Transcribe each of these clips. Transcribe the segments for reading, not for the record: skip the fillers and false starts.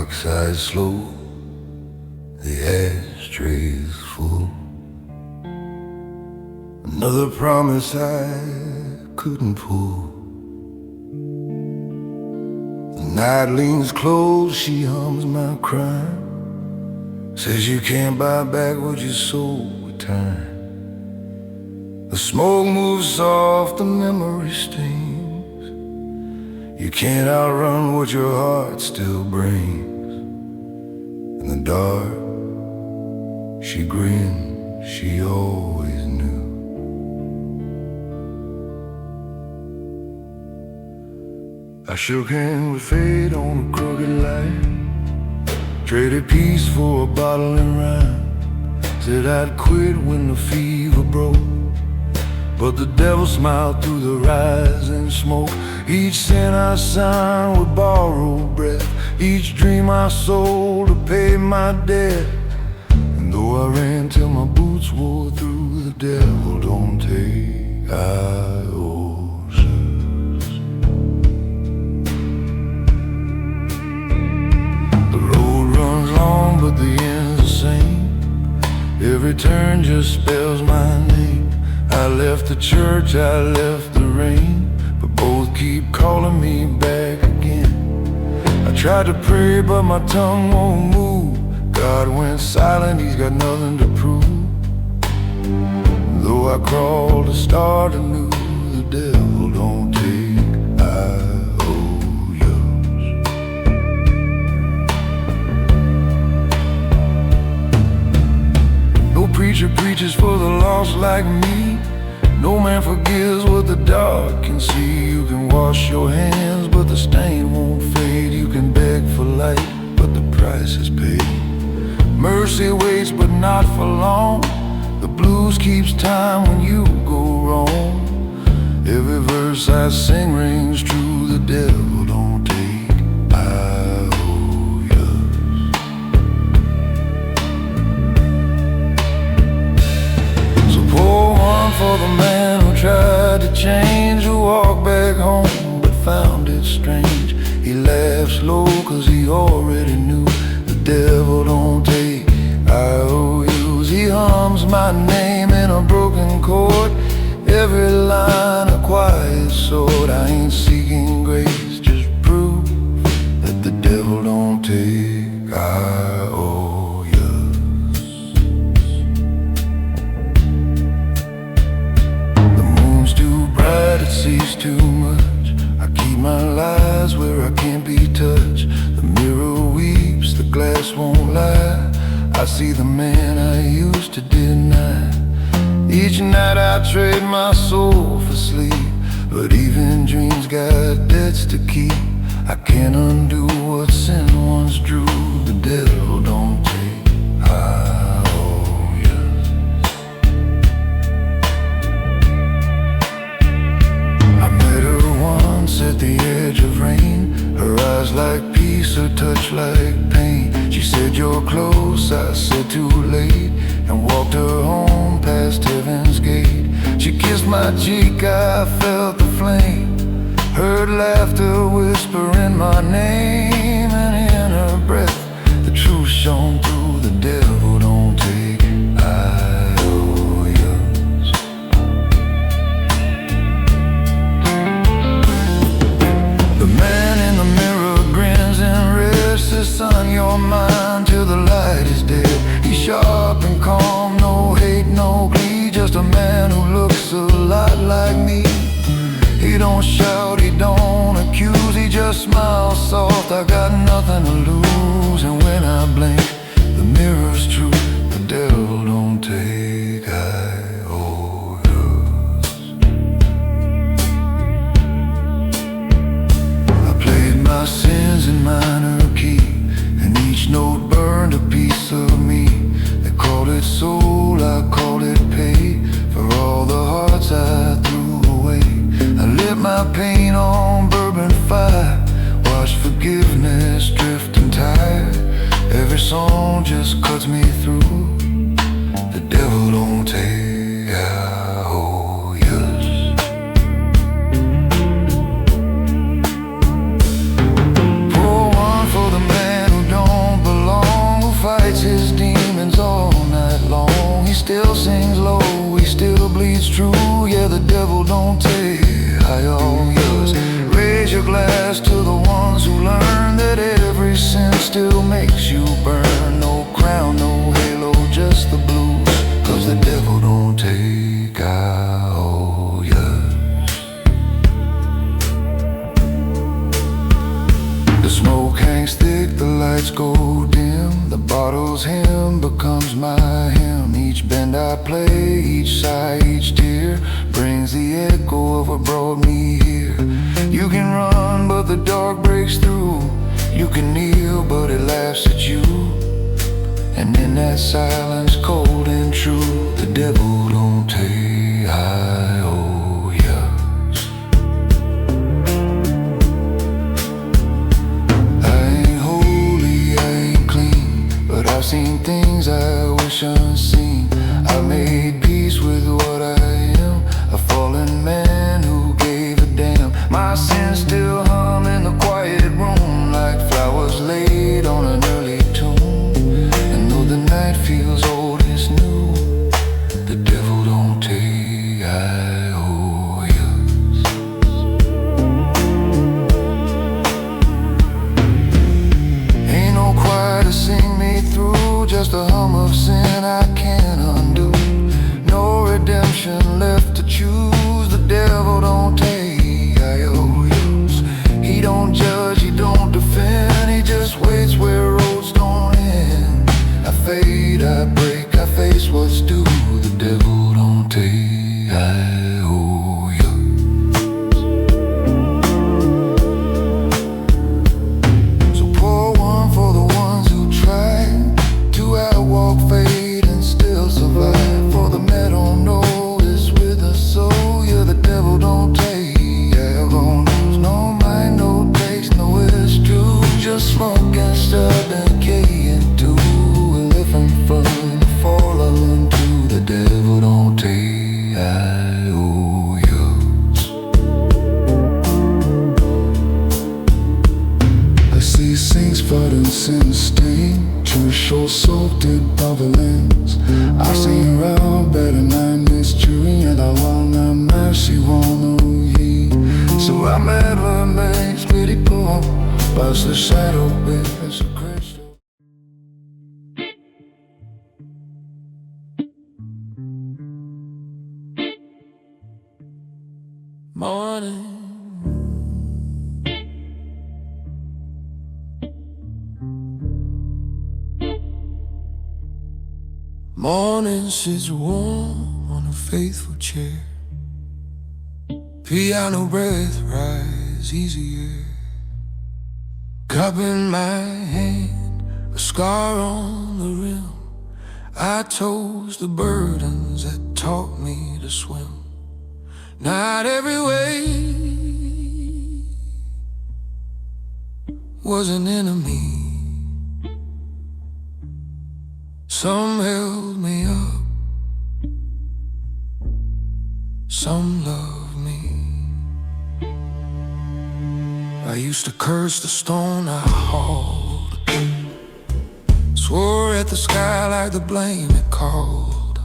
dark side slow, the ashtray's full. Another promise I couldn't pull. The night leans close, she hums my crime. Says you can't buy back what you sold with time. The smoke moves soft, the memory stings. You can't outrun what your heart still brings. In the dark, she grinned, she always knew. I shook hands with fate on a crooked line. Traded peace for a bottle and rhyme. Said I'd quit when the fever broke, but the devil smiled through the rising smoke. Each sin I signed with borrowed breath, each dream I sold to pay my debt. And though I ran till my boots wore through, the devil don't take ioses. The road runs long, but the end's the same. Every turn just spells my name. I left the church, I left the rain, but both keep calling me back again. I tried to pray, but my tongue won't move. God went silent, he's got nothing to prove. Though I crawled to start anew, the devil don't take IOUs. No preacher preaches for the lost like me. No man forgives what the dark can see. You can wash your hands, but the stain won't fade. You can beg for light, but the price is paid. Mercy waits, but not for long. The blues keeps time when you go wrong. Every verse I sing rings true. The devil don't take IOUs. So pour one for the man who tried to change, who walked back home but found it strange. He laughed slow cause he already knew the devil don't take IOUs. He hums my name in a broken chord, every line a quiet sword. I ain't seeking grace, just proof that the devil don't take IOUs. The moon's too bright, it sees too much. I keep my lies where I can't be touched. The mirror weeps, the glass won't lie. I see the man I used to deny. Each night I trade my soul for sleep, but even dreams got debts to keep. I can't undo what sin once drew. The devil don't take IOUs. I met her once at the edge of rain. Her eyes like peace, her touch like pain. She said you're close, I said too late, and walked her home past heaven's gate. She kissed my cheek, I felt the flame, heard laughter whispering my name, and in her breath the truth shone through. The devil don't take IOUs. The man in the mirror grins and rests. Says, son, you're mine till the light is dead. He's sharp and calm, no hate, no glee, just a man who looks a lot like me. He don't shout, he don't accuse, he just smiles soft. I got nothing to lose, and when I blink, the mirror's true. The devil don't take IOUs. I played my sins in minor key, and each note burned a piece of me. They called it soul, I called it pay, for all the hearts I threw away. I lit my pain on bourbon fire, watched forgiveness drifting tired. Every song just cuts me through. The devil don't take IOUs. Pour one for the man who don't still makes you burn. No crown, no halo, just the blues. 'Cause the devil don't take all yours. The smoke hangs thick, the lights go dim. The bottle's hymn becomes my hymn. Each bend I play, each sigh, each tear brings the echo of what brought me here. You can run, but the dark breaks through. You can kneel, but it laughs at you. And in that silence, cold and true, the devil don't take yours. I ain't holy, I ain't clean, but I've seen things I wish unseen. I made peace with what I am, a fallen man who gave a damn. My sins still hum in the quiet room, like flowers laid on an early tomb. And though the night feels old, it's new. The devil don't take yours. Ain't no choir to sing me through, just a hum of sin I can't undo. No redemption left to choose. The devil don't take yours. He don't judge, he don't defend. He just waits where roads don't end. I fade, I break, I face what's due. The devil don't take yours. So pour one for the ones who tried to outwalk fate and still survive. For the men don't know it's with us, so yeah, the devil don't take yours. No mind, no taste, no it's true. Just smoke and stub and decaying too. We're living fun, falling into the devil don't take yours. I see saints fighting sin stained, Jewish souls salted by violence. I've seen round better than mystery, and I want a mercy, want no heed. So I'm ever amazed, pretty poor, past the shadow bit, it's a great show. Morning. Morning sits warm on a faithful chair. Piano breath rise easier. Cup in my hand, a scar on the rim. I toast the burdens that taught me to swim. Not every wave was an enemy. Some held me up, some loved me. I used to curse the stone I hauled, swore at the sky like the blame it called.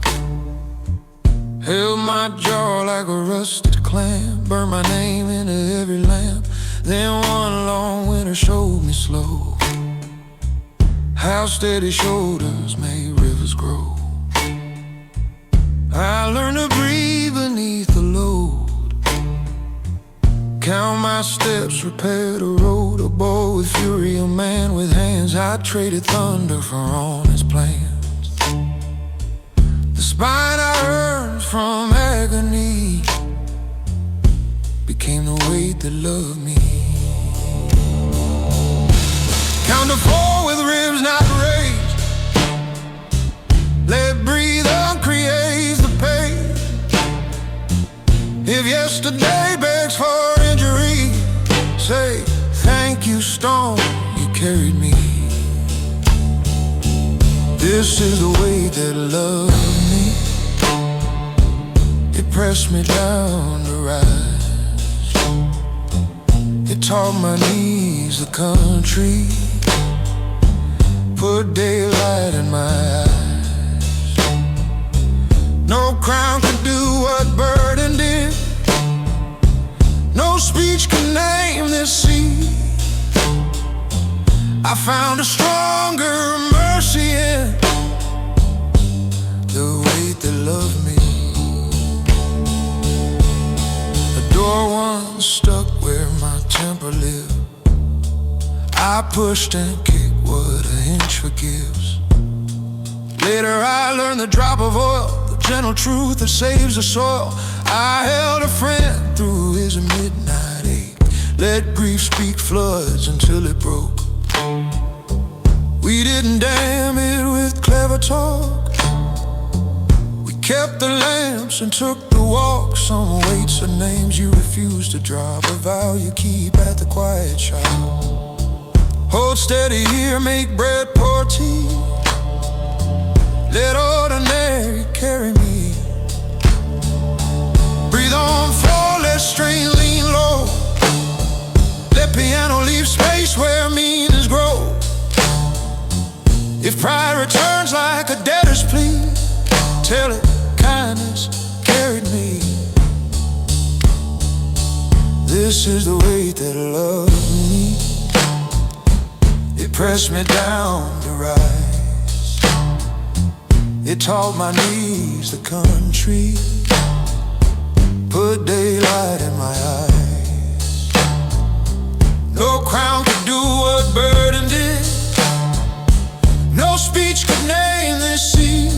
Held my jaw like a rusted clamp, burned my name into every lamp. Then one long winter showed me slow how steady shoulders make rivers grow. I learned to breathe beneath the load, count my steps, repair the road. A boy with fury, a man with hands. I traded thunder for honest plans. The spine I earned from agony became the weight that loved me. Count to four with ribs not raised. Let breathe on creates the pain. If yesterday begs for injury, say thank you, storm, you carried me. This is the way that loved me. It pressed me down to rise. It taught my knees the country, put daylight in my eyes. No crown could do what burden did. No speech can name this sea. I found a stronger mercy in the weight that loved me. A door once stuck where my temper lived. I pushed and kicked what an inch forgives. Later I learned the drop of oil, the gentle truth that saves the soil. I held a friend through his midnight ache, let grief speak floods until it broke. We didn't dam it with clever talk. We kept the lamps and took the walk. Some weights are names you refuse to drop, a vow you keep at the quiet shop. Hold steady here, make bread, pour tea. Let ordinary carry me. Breathe on floor, let strain lean low. Let piano leave space where meanings grow. If pride returns like a debtor's plea, tell it kindness carried me. This is the weight that loved me. It pressed me down to rise. It taught my knees the country, put daylight in my eyes. No crown could do what burden did. No speech could name this sea.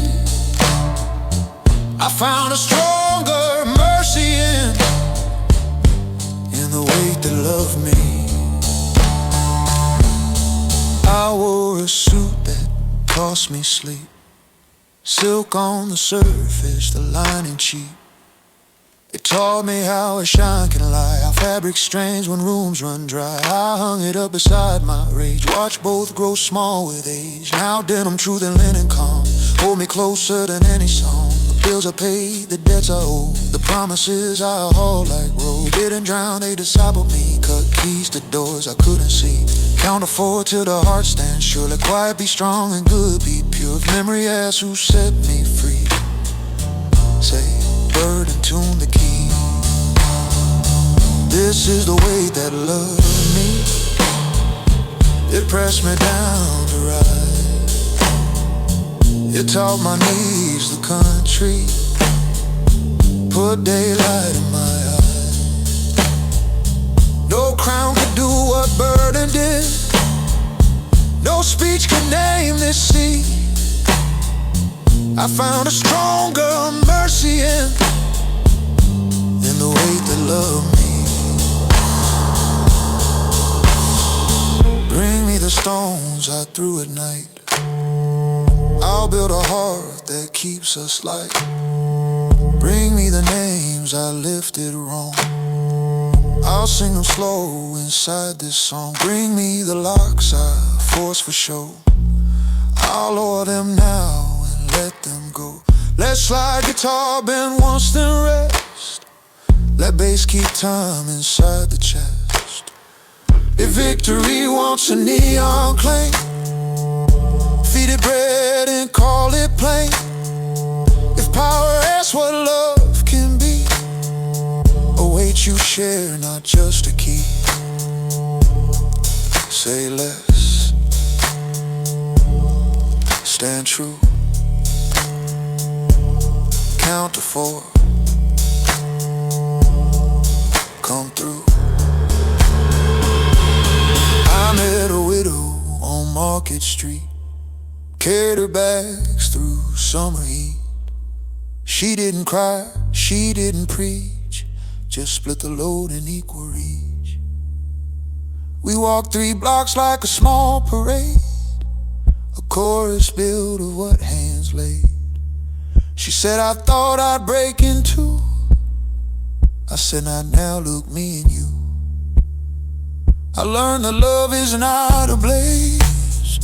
I found a stronger mercy in the weight that loved me. I wore a suit that cost me sleep. Silk on the surface, the lining cheap. It taught me how a shine can lie, how fabric strains when rooms run dry. I hung it up beside my rage, watched both grow small with age. Now denim true than linen calm, hold me closer than any song. The bills are paid, the debts are owed, the promises I hauled like road. Didn't drown, they discipled me, cut keys to doors I couldn't see. Count to 4 till the heart stands sure. Let quiet be strong and good be pure. If memory asks who set me free, say, bird and tune the key. This is the weight that loved me. It pressed me down to rise. It taught my knees the country, put daylight in my eyes. No crown could do what burden did. No speech could name this sea. I found a stronger mercy in the weight that loved me. Bring me the stones I threw at night. I'll build a heart that keeps us light. Bring me the names I lifted wrong. I'll sing them slow inside this song. Bring me the locks I forced for show. I'll lower them now and let them go. Let slide guitar bend once then rest. Let bass keep time inside the chest. If victory wants a neon clang, feed it bread and call it plain. If power asks what love can be, a weight you share, not just a key. Say less, stand true. Count to 4, come through. I met a widow on Market Street, carried her bags through summer heat. She didn't cry, she didn't preach, just split the load in equal reach. We walked 3 blocks like a small parade, a chorus built of what hands laid. She said, I thought I'd break in two. I said, not now, look, me and you. I learned that love is not a blaze,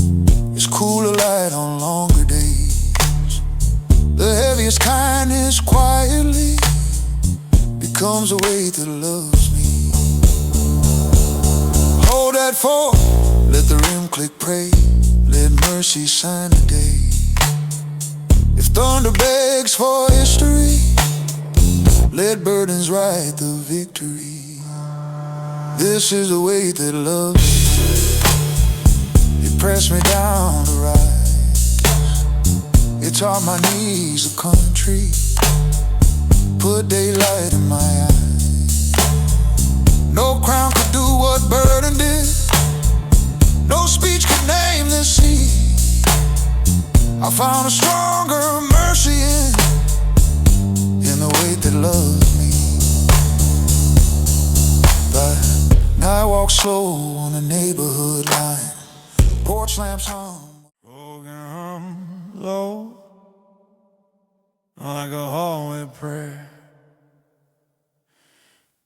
it's cooler light on longer days. The heaviest kindness quietly becomes a weight that loves me. Hold that 4, let the rim click, pray, let mercy sign the day. If thunder begs for history, let burdens write the victory. This is the weight that loves me. pressed me down to rise. It taught my knees a country, put daylight in my eyes. No crown could do what burden did, no speech could name this sea. I found a stronger mercy in the weight that loves me. But I walk slow on the neighborhood line, porch lamps hum, broken low, like a hallway prayer.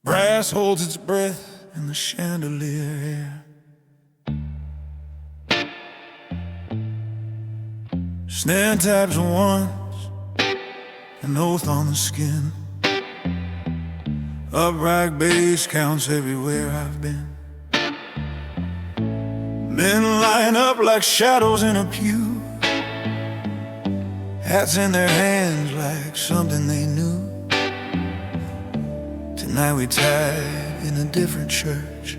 Brass holds its breath in the chandelier air. Snare taps once, an oath on the skin. Upright bass counts everywhere I've been. Men line up like shadows in a pew, hats in their hands like something they knew. Tonight we tied in a different church,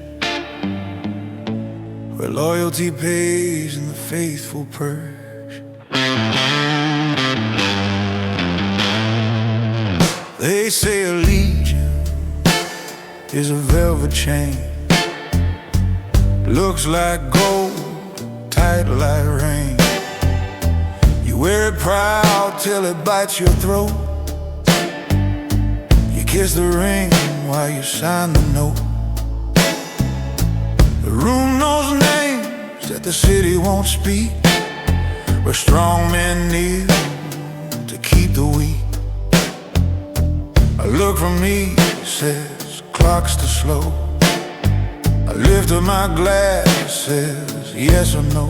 where loyalty pays and the faithful purge. They say allegiance is a velvet chain, looks like gold, tight like rain. You wear it proud till it bites your throat. You kiss the ring while you sign the note. The room knows names that the city won't speak, where strong men kneel to keep the weak. A look from me says clock's too slow. I lift up my glass, says yes or no.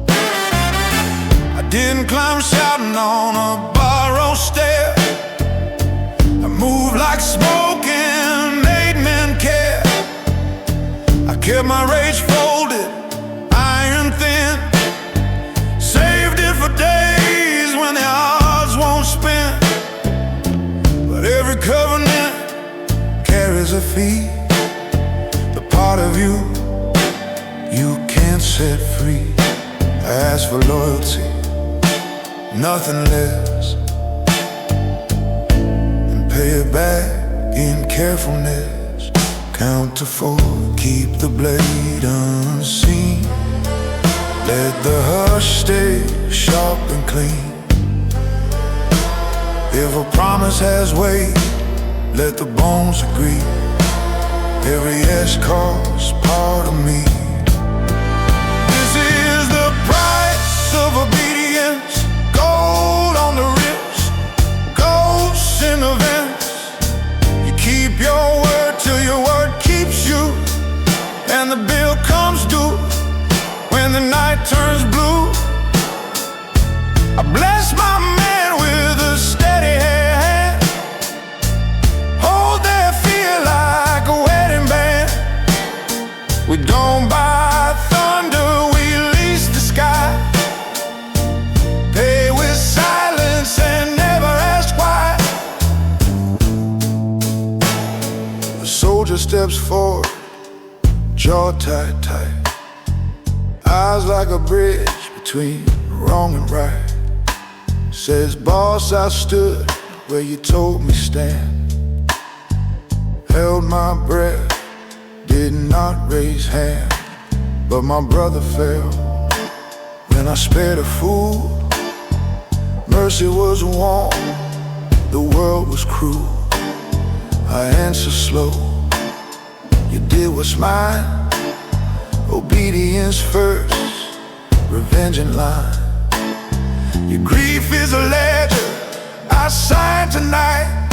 I didn't climb shouting on a borrowed stair. I moved like smoke and made men care. I kept my rage folded, iron thin, saved it for days when the odds won't spin. But every covenant carries a fee, the part of you can't set free. I ask for loyalty, nothing less, and pay it back in carefulness. Count to 4, keep the blade unseen, let the hush stay sharp and clean. If a promise has weight, let the bones agree. Every yes costs part of me. This is the price of obedience. Gold on the wrist, ghosts in the vents. You keep your word till your word keeps you, and the bill comes due when the night turns blue. I bless my man with a steady hand, hold their fear like a wedding band. We don't buy thunder, we lease the sky. Pay with silence and never ask why. The soldier steps forward, jaw tight, tight, eyes like a bridge between wrong and right. Says, boss, I stood where you told me stand, held my breath, did not raise hand. But my brother fell when I spared a fool. Mercy was warm, the world was cruel. I answer slow, you did what's mine. Obedience first, revenge in line. Your grief is a ledger I sign tonight.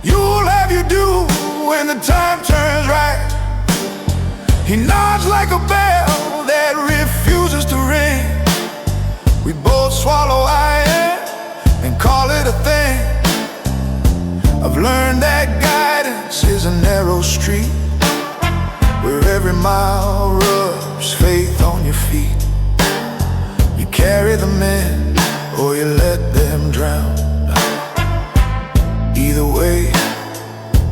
You'll have your due when the time turns right. He nods like a bell that refuses to ring. We both swallow iron and call it a thing. I've learned that guidance is a narrow street, where every mile rubs faith on your feet. You carry them in, or you let them drown. Either way,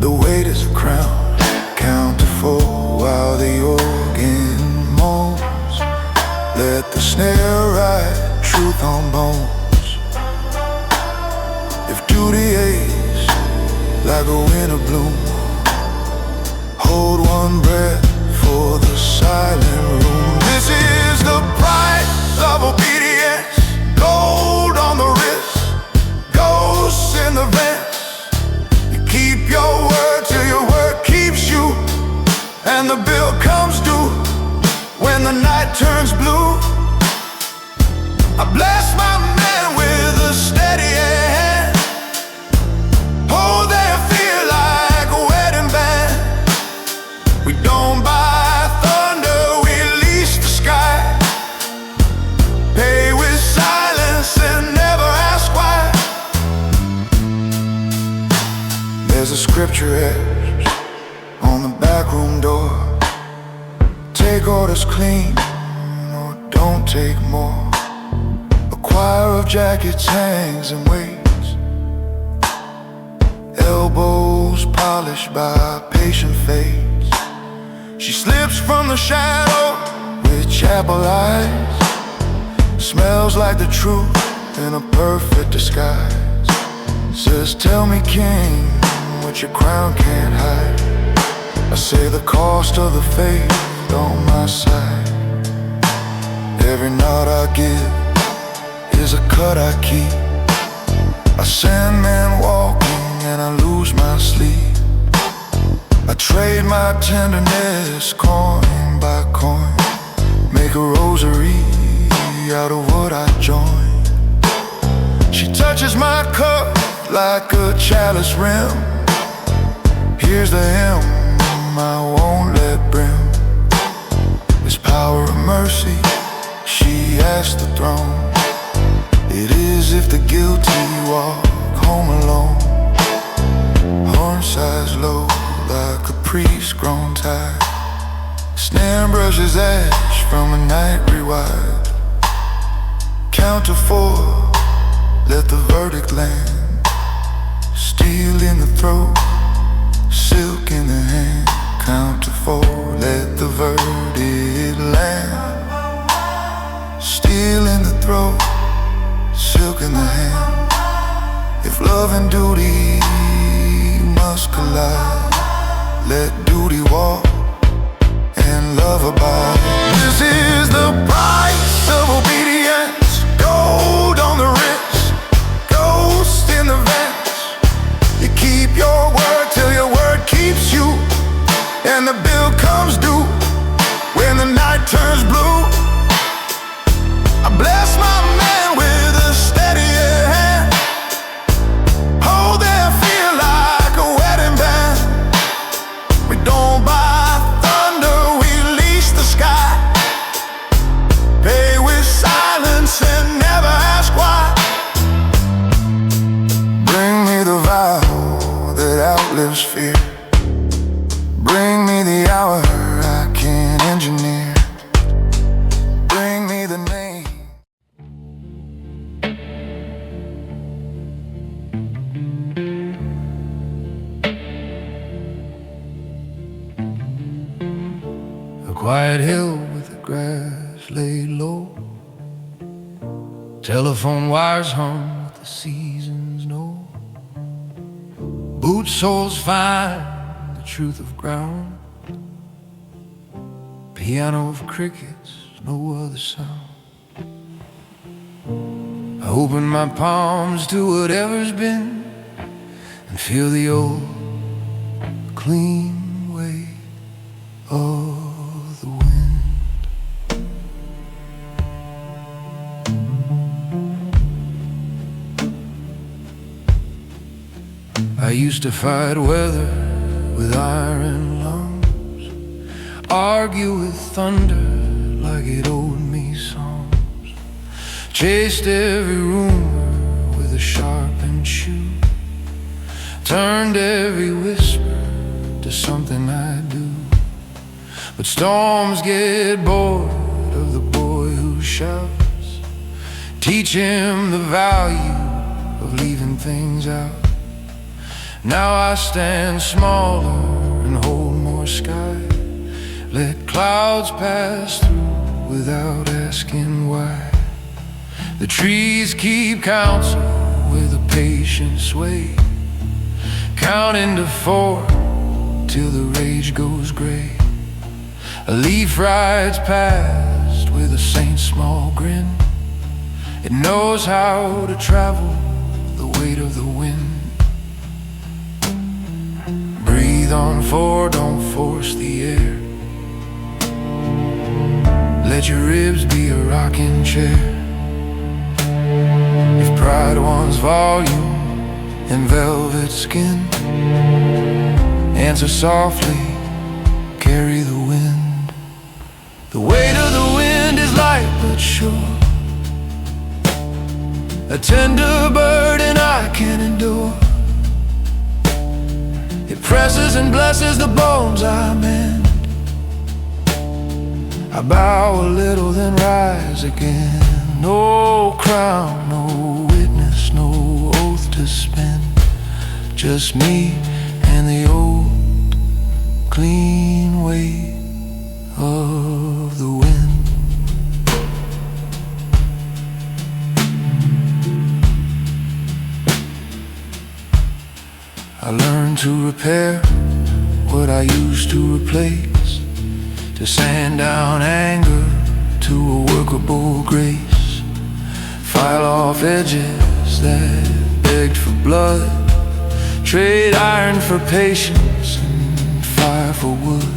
the weight is a crown. Count to 4 while the organ moans. hair right, truth on bones. If duty aches like a winter bloom, hold one breath for the silent room. This is the price of obedience. Gold on the wrist, ghosts in the vents. You keep your word till your word keeps you, and the bill comes due when the night turns blue. I bless my man with a steady hand. Hold their fear like a wedding band. We don't buy thunder, we lease the sky. Pay with silence and never ask why. There's a scripture etched on the backroom door. Take orders clean, or don't take more. A choir of jackets hangs and waits, elbows polished by patient face. She slips from the shadow with chapel eyes, smells like the truth in a perfect disguise. Says, tell me, king, what your crown can't hide. I say the cost of the faith on my side. Every nod I give is a cut I keep. I send men walking and I lose my sleep. I trade my tenderness coin by coin, make a rosary out of what I joined. She touches my cup like a chalice rim. Here's the hymn I won't let brim. This power of mercy, she asked the throne. It is if the guilty walk home alone. Horn size low like a priest grown tired. Snare brushes ash from a night rewired. Count to 4, let the verdict land. Steel in the throat, silk in the hand. Count to 4, let the verdict land. Steel in the throat, silk in the hand. If love and duty must collide, let duty walk and love abide. This is the price of obedience. Gold on the wrist, ghost in the vents. You keep your word till your word keeps you, and the bill comes due when the night turns blue. I bless my man with a steady hand. Hold their fear like a wedding band. We don't buy thunder, we lease the sky. Pay with silence and never ask why. Bring me the vow that outlives fear. Bring me the hour I can't engineer. Bring me the name. A quiet hill with the grass laid low. Telephone wires hung with the seasons know. Boot soles find the truth of ground. Piano of crickets, no other sound. I open my palms to whatever's been and feel the old clean weight of the wind. I used to fight weather with iron lungs, argue with thunder like it owed me songs, chased every rumor with a sharpened shoe, turned every whisper to something I do. But storms get bored of the boy who shouts. Teach him the value of leaving things out. Now I stand smaller and hold more sky. Let clouds pass through without asking why. The trees keep counsel with a patient sway, counting to 4 till the rage goes gray. A leaf rides past with a saint's small grin. It knows how to travel the weight of the wind. Breathe on 4, don't force the air. Let your ribs be a rocking chair. If pride wants volume and velvet skin, answer softly, carry the wind. The weight of the wind is light but sure, a tender burden I can endure. It presses and blesses the bones I mend. I bow a little then rise again. No crown, no witness, no oath to spend. Just me and the old clean weight of the wind. I learned to repair what I used to replace, to sand down anger to a workable grace, file off edges that begged for blood, trade iron for patience and fire for wood.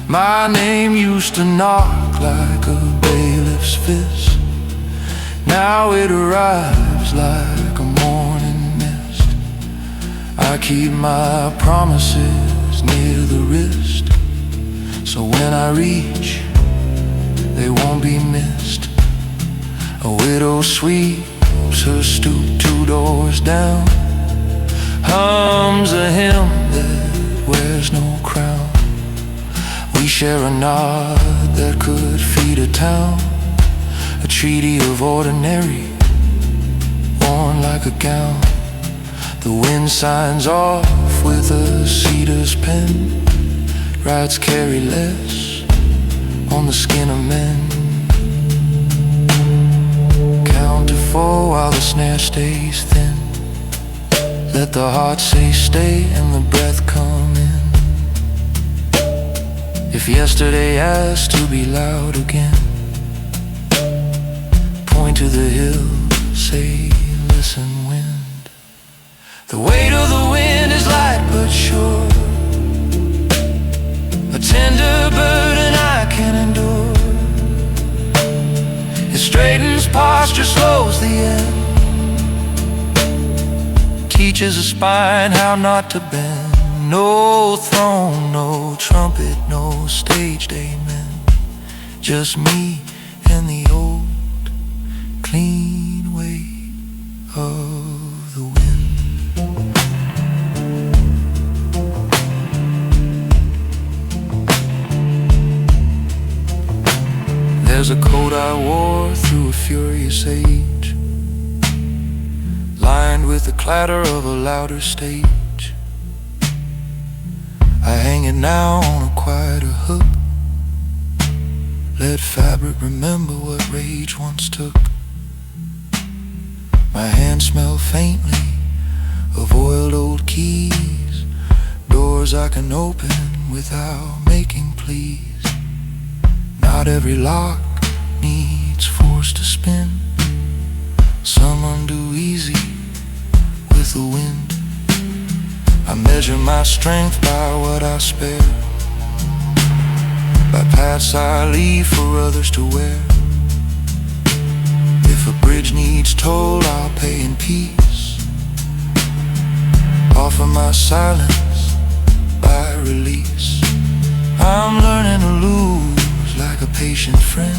My name used to knock like a bailiff's fist. Now it arrives like a morning mist. I keep my promises near the wrist, so when I reach, they won't be missed. A widow sweeps her stoop 2 doors down, hums a hymn that wears no crown. We share a nod that could feed a town, a treaty of ordinary, worn like a gown. The wind signs off with a cedar's pen, rights carry less on the skin of men. Count to 4 while the snare stays thin. Let the heart say stay and the breath come in. If yesterday asked to be loud again, point to the hill, say listen wind. The weight of the wind is light but sure, a tender burden I can endure. It straightens posture, slows the end, teaches a spine how not to bend. No throne, no trumpet, no staged amen. Just me and the old clean weight of the wind. There's a coat I wore through a furious age, lined with the clatter of a louder stage. I hang it now on a quieter hook. Let fabric remember what rage once took. My hands smell faintly of oiled old keys, doors I can open without making pleas. Not every lock needs force to spin. Some undo easy with the wind. I measure my strength by what I spare, by paths I leave for others to wear. If a bridge needs toll, I'll pay in peace. Offer my silence by release. I'm learning to lose like a patient friend,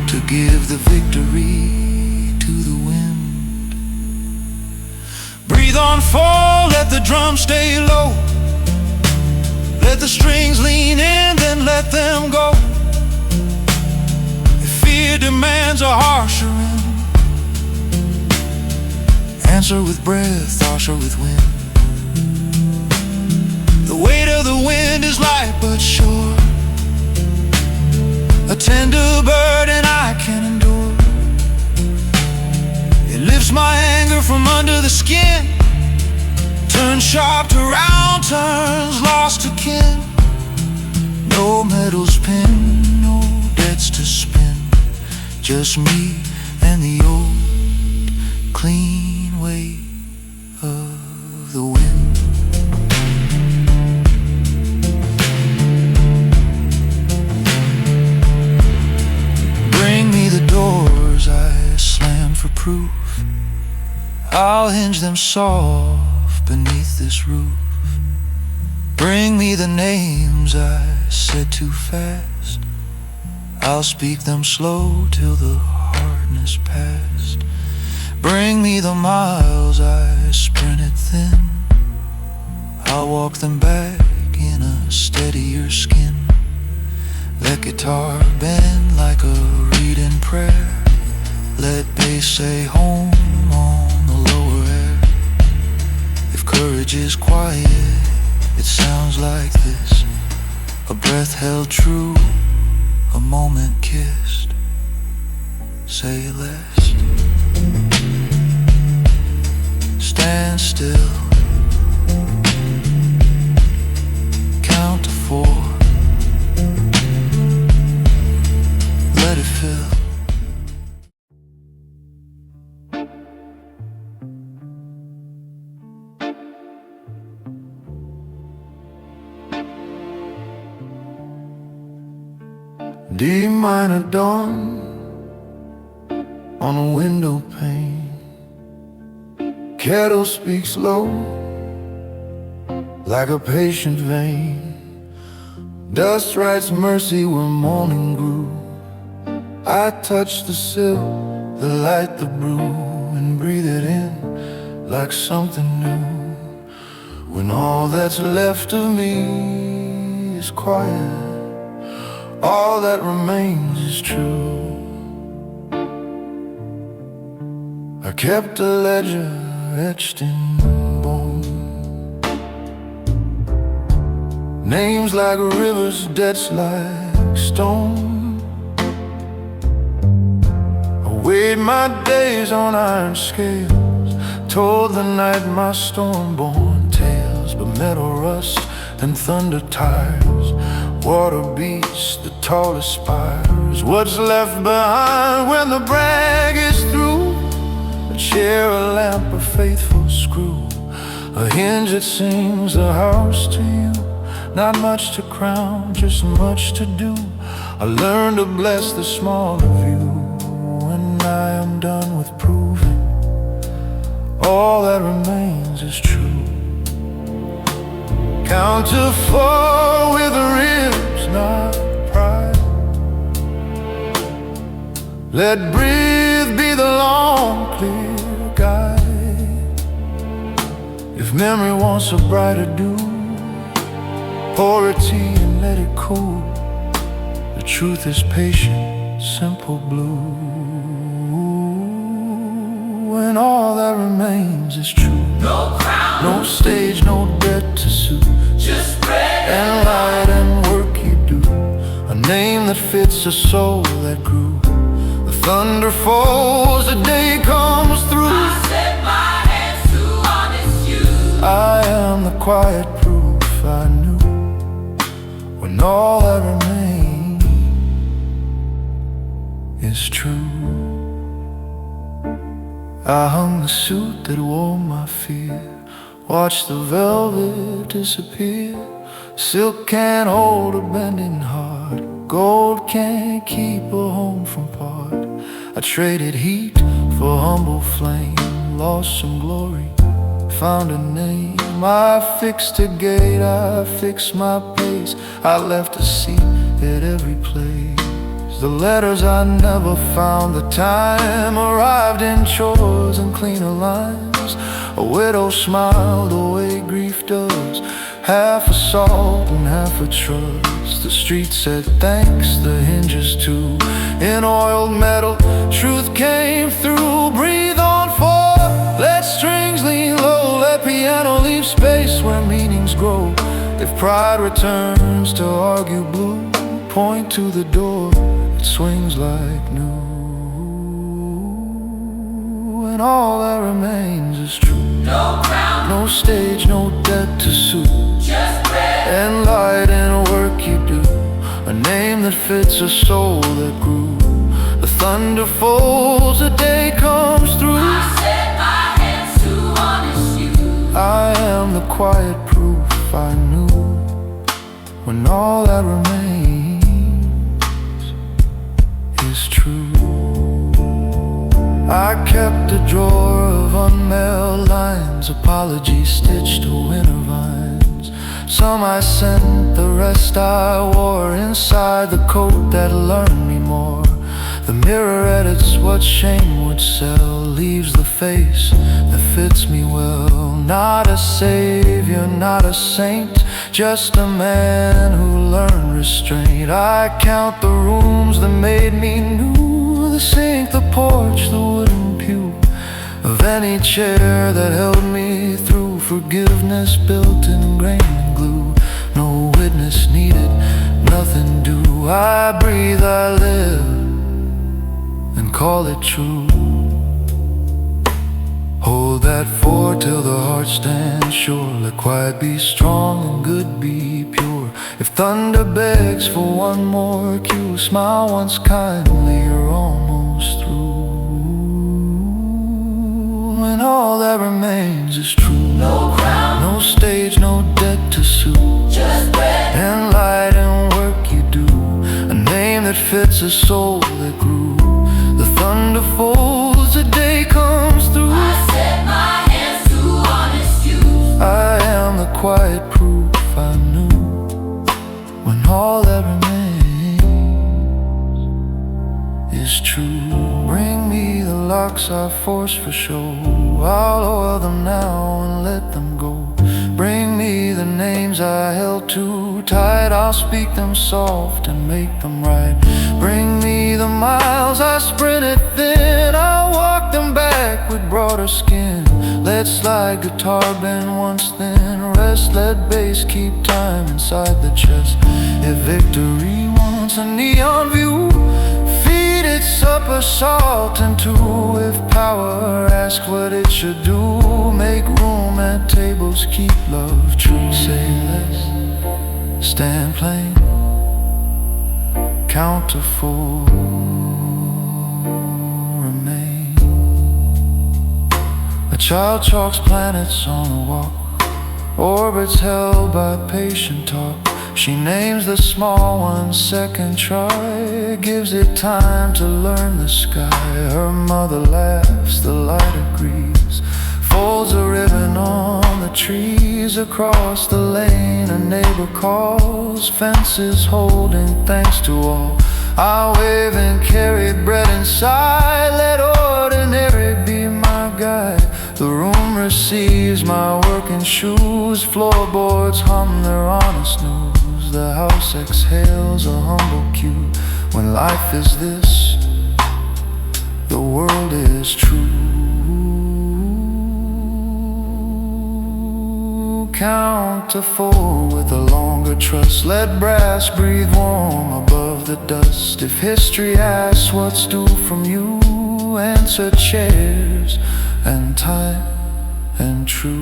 to give the victory to the wind. Breathe on 4, let the drums stay low. Let the strings lean in, then let them go. If fear demands a harsher end, answer with breath, harsher with wind. The weight of the wind is light but sure, a tender burden I can endure. It lifts my anger from under the skin, turns sharp to round turns, lost to kin. No medals pinned, no debts to spin, just me and the old clean way of the wind. Bring me the doors I slammed for proof, I'll hinge them soft beneath this roof. Bring me the names I said too fast, I'll speak them slow till the hardness past. Bring me the miles I sprinted thin, I'll walk them back in a steadier skin. Let guitar bend like a reading prayer, let bass say home on the lower air. If courage is quiet, it sounds like this: a breath held true, a moment kissed. Say less. Stand still, count to 4, let it fill. D minor dawn on a window pane, kettle speaks low like a patient vein. Dust writes mercy where morning grew. I touch the sill, the light, the brew, and breathe it in like something new. When all that's left of me is quiet, all that remains is true. I kept a ledger etched in bone, names like rivers, debts like stone. I weighed my days on iron scales, told the night my storm-born tales. But metal rust and thunder tires, water beats the tallest spires. What's left behind when the brag is through? A chair, a lamp, a faithful screw, a hinge that sings a house to you. Not much to crown, just much to do. I learned to bless the small of you. When I am done with proving, all that remains is true. Count to 4 with ribs, not pride. Let breathe be the long, clear guide. If memory wants a brighter dew, pour a tea and let it cool. The truth is patient, simple blue. And all that remains is true. No crown, no stage, no debt to suit, just bread and light and work you do. A name that fits a soul that grew. The thunder falls, the day comes through. I set my hands to honest you. I am the quiet proof I knew. When all that remains is true. I hung the suit that wore my fear, watched the velvet disappear. Silk can't hold a bending heart, gold can't keep a home from part. I traded heat for humble flame, lost some glory, found a name. I fixed a gate, I fixed my pace, I left a seat at every place. The letters I never found, the time arrived in chores and cleaner lines. A widow smiled the way grief does, half assault and half a trust. The street said thanks, the hinges too. In oiled metal, truth came through. Breathe on forth, let strings lean low, let piano leave space where meanings grow. If pride returns to argue blue, point to the door. it swings like new, and all that remains is true. No crown, No stage, no debt to suit, just bread and light and work you do. A name that fits a soul that grew. The thunder falls, the day comes through. I set my hands to honest use. I am the quiet proof I knew, when all that remains is true. I kept a drawer of unmailed lines, apologies stitched to winter vines. Some I sent, the rest I wore inside the coat that learned me more. The mirror edits what shame would sell, leaves the face that fits me well. Not a savior, not a saint, just a man who learned restraint. I count the rooms that made me new, the sink, the porch, the wooden pew, of any chair that held me through. Forgiveness built in grain and glue, no witness needed, nothing due. I breathe, I live, and call it true. Hold that fort till the heart stands sure. Let quiet be strong and good be pure. If thunder begs for one more cue, smile once kindly, you're almost through, and all that remains is true. No crown, No stage, no debt to suit, just bread and light and work you do. A name that fits a soul that grew. The thunder falls, the day comes through. I set my hands to honest use. I am the quiet proof I knew, when all that remains is true. Bring me the locks I forced for show, I'll oil them now and let them go. Bring me the names I held too tight, I'll speak them soft and make them right. Bring me the miles I sprinted thin, I'll walk them back with broader skin. Let slide guitar bend once thin, rest, let bass keep time inside the chest. If victory wants a neon view, feed it supper salt and two. If power asks what it should do, make room at tables, keep love true. Say less, stand plain, count to four, remain. A child chalks planets on a walk, orbits held by patient talk. She names the small one second try, gives it time to learn the sky. Her mother laughs, the light agrees, folds a ribbon on the trees. Across the lane a neighbor calls, fences holding thanks to all. I'll wave and carry bread inside, let ordinary be my guide. The room receives my working shoes, floorboards hum their honest news. The house exhales a humble cue, when life is this, the world is true. Count to four with a longer trust, let brass breathe warm above the dust. If history asks what's due from you, answer chairs and time and true,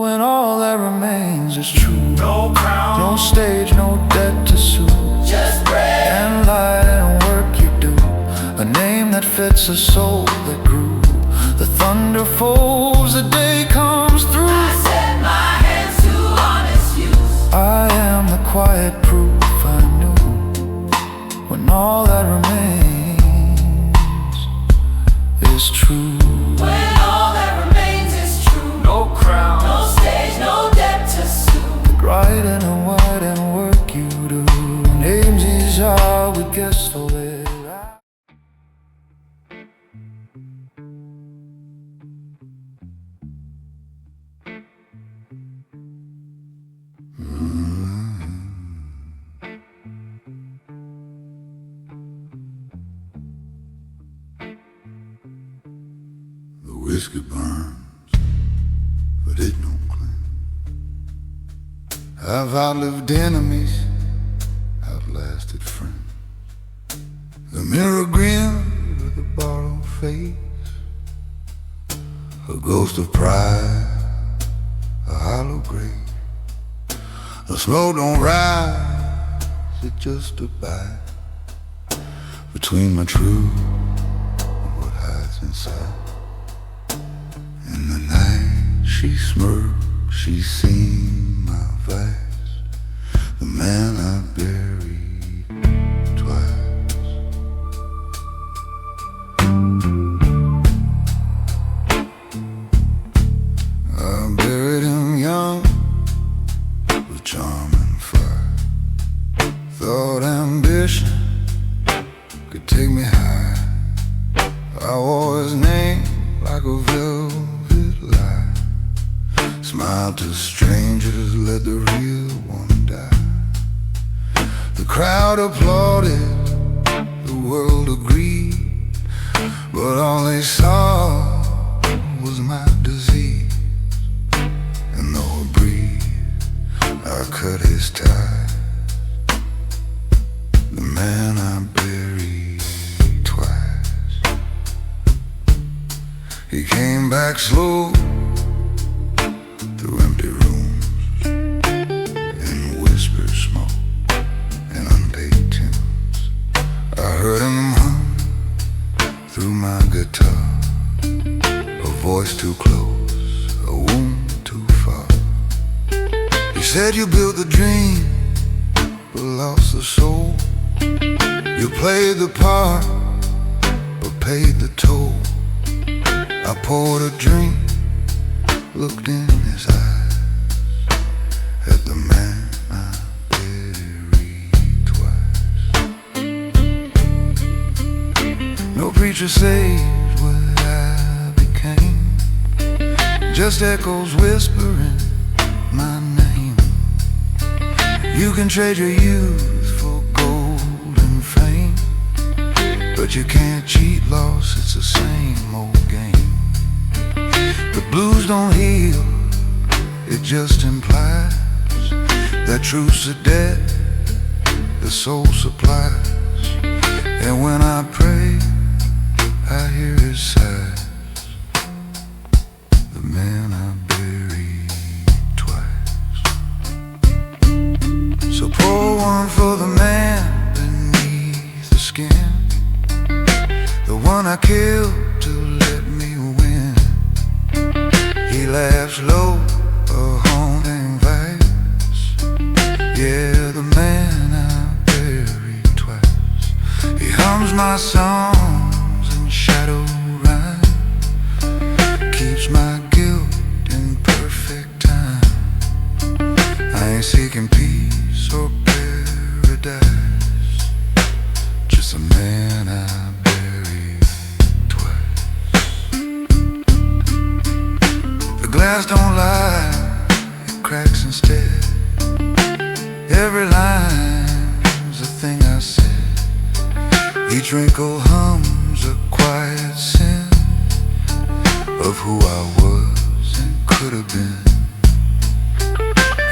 and all that remains is true. No crown, No stage, no debt to suit, just bread and light and work you do. A name that fits a soul that grew. The thunder falls, the day comes through. I set my hands to honest use. I am the quiet proof I knew, when all that remains is true. When all that remains is true. No crown, No stage, no debt to sue. right and wide and work you do. Names is how we get stolen. The whiskey burns, but it don't clean. I've outlived enemies, outlasted twisted friend. The mirror grinned with a borrowed face, a ghost of pride, a hollow grave. The smoke don't rise, it just abides between my truth and what hides inside. In the night she smirked, she seen my vice, the man I buried twice. I buried him young with charm and fire. Thought ambition could take me high. I wore his name like a velvet lie. Smiled to strangers, let the real one die. The crowd applauded, the world agreed, but all they saw was my disease. And though I breathed, I cut his ties. The man I buried twice. He came back slow through empty rooms, in whispered smoke and unpaid tunes. I heard him hum through my guitar, a voice too close, a wound too far. He said you built the dream but lost the soul. You played the part but paid the toll. I poured a drink, looked in his eyes, at the man I buried twice. No preacher says what I became, just echoes whispering my name. You can trade your youth for gold and fame, but you can't cheat loss, it's the same old game. The blues don't heal, it just implies that truth's a debt the soul supplies. And when I pray, I hear his sighs, the man I buried twice. So pour one for the man beneath the skin, the one I killed to let me win. He laughs low, a haunting vice. Yeah, the man I buried twice. He hums my songs in shadow rhyme, keeps my guilt in perfect time. I ain't seeking peace or paradise, just a man I buried twice. The glass don't lie, it cracks instead. Every line's a thing I said. Each wrinkle hums a quiet sin of who I was and could have been.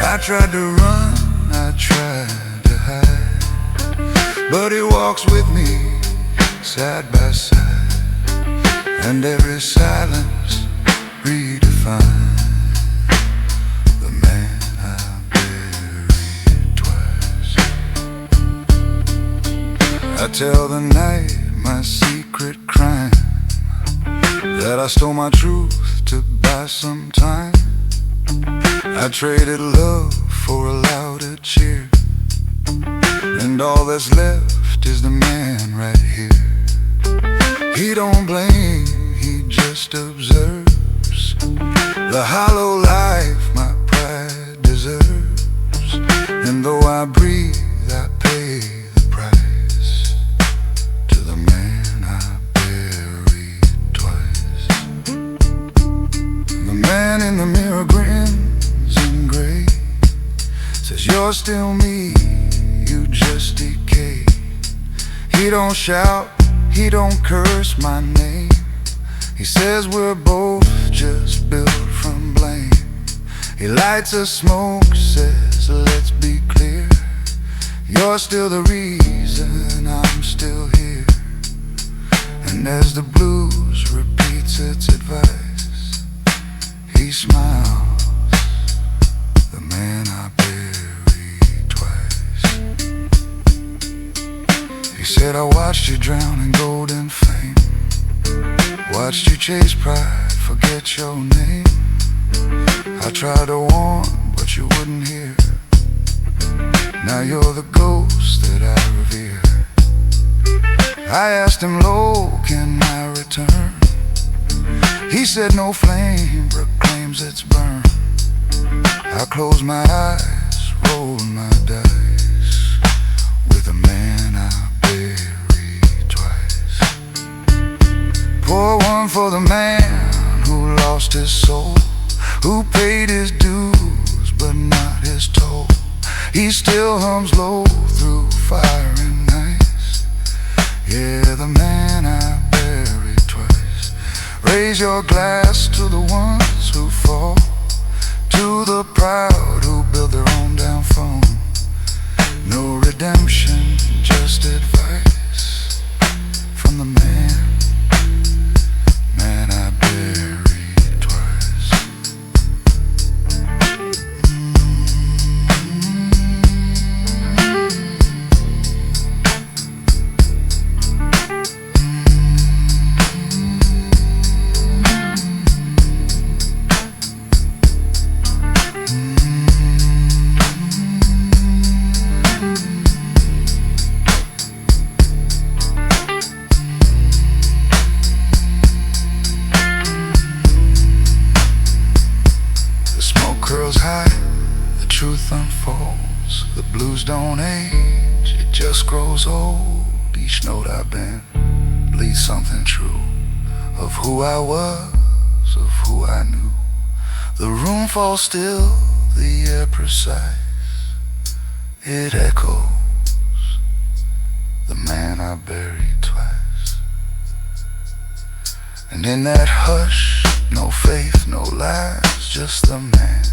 I tried to run, I tried to hide, but he walks with me side by side, and every silence redefined the man I buried twice. I tell the night my secret crime, that I stole my truth to buy some time. I traded love for a louder cheer, and all that's left is the man right here. He don't blame, he just observes the hollow life my pride deserves. And though I breathe, I pay the price to the man I buried twice. The man in the mirror grins in gray, says you're still me, you just decay. He don't shout, he don't curse my name. He says we're both just built from blame. He lights a smoke, says let's be clear. You're still the reason I'm still here. And as the blues repeats its advice, he smiles, the man I buried twice. He said, I watched you drown in golden fame, watched you chase pride, forget your name. I tried to warn, but you wouldn't hear. Now you're the ghost that I revere. I asked him, Lo, can I return? He said, no flame proclaims its burn. I closed my eyes, rolled my dice with a man I buried twice. Pour one for the man who lost his soul, who paid his dues but not his toll. He still hums low through fire and ice. Yeah, the man I buried twice. Raise your glass to the ones who fall, to the proud who build their own downfall. No redemption, just advice from the man I buried twice. Curls high, the truth unfolds. The blues don't age, it just grows old. Each note I bend bleeds something true of who I was, of who I knew. The room falls still, the air precise. It echoes, the man I buried twice. And in that hush, no faith, no lies, just the man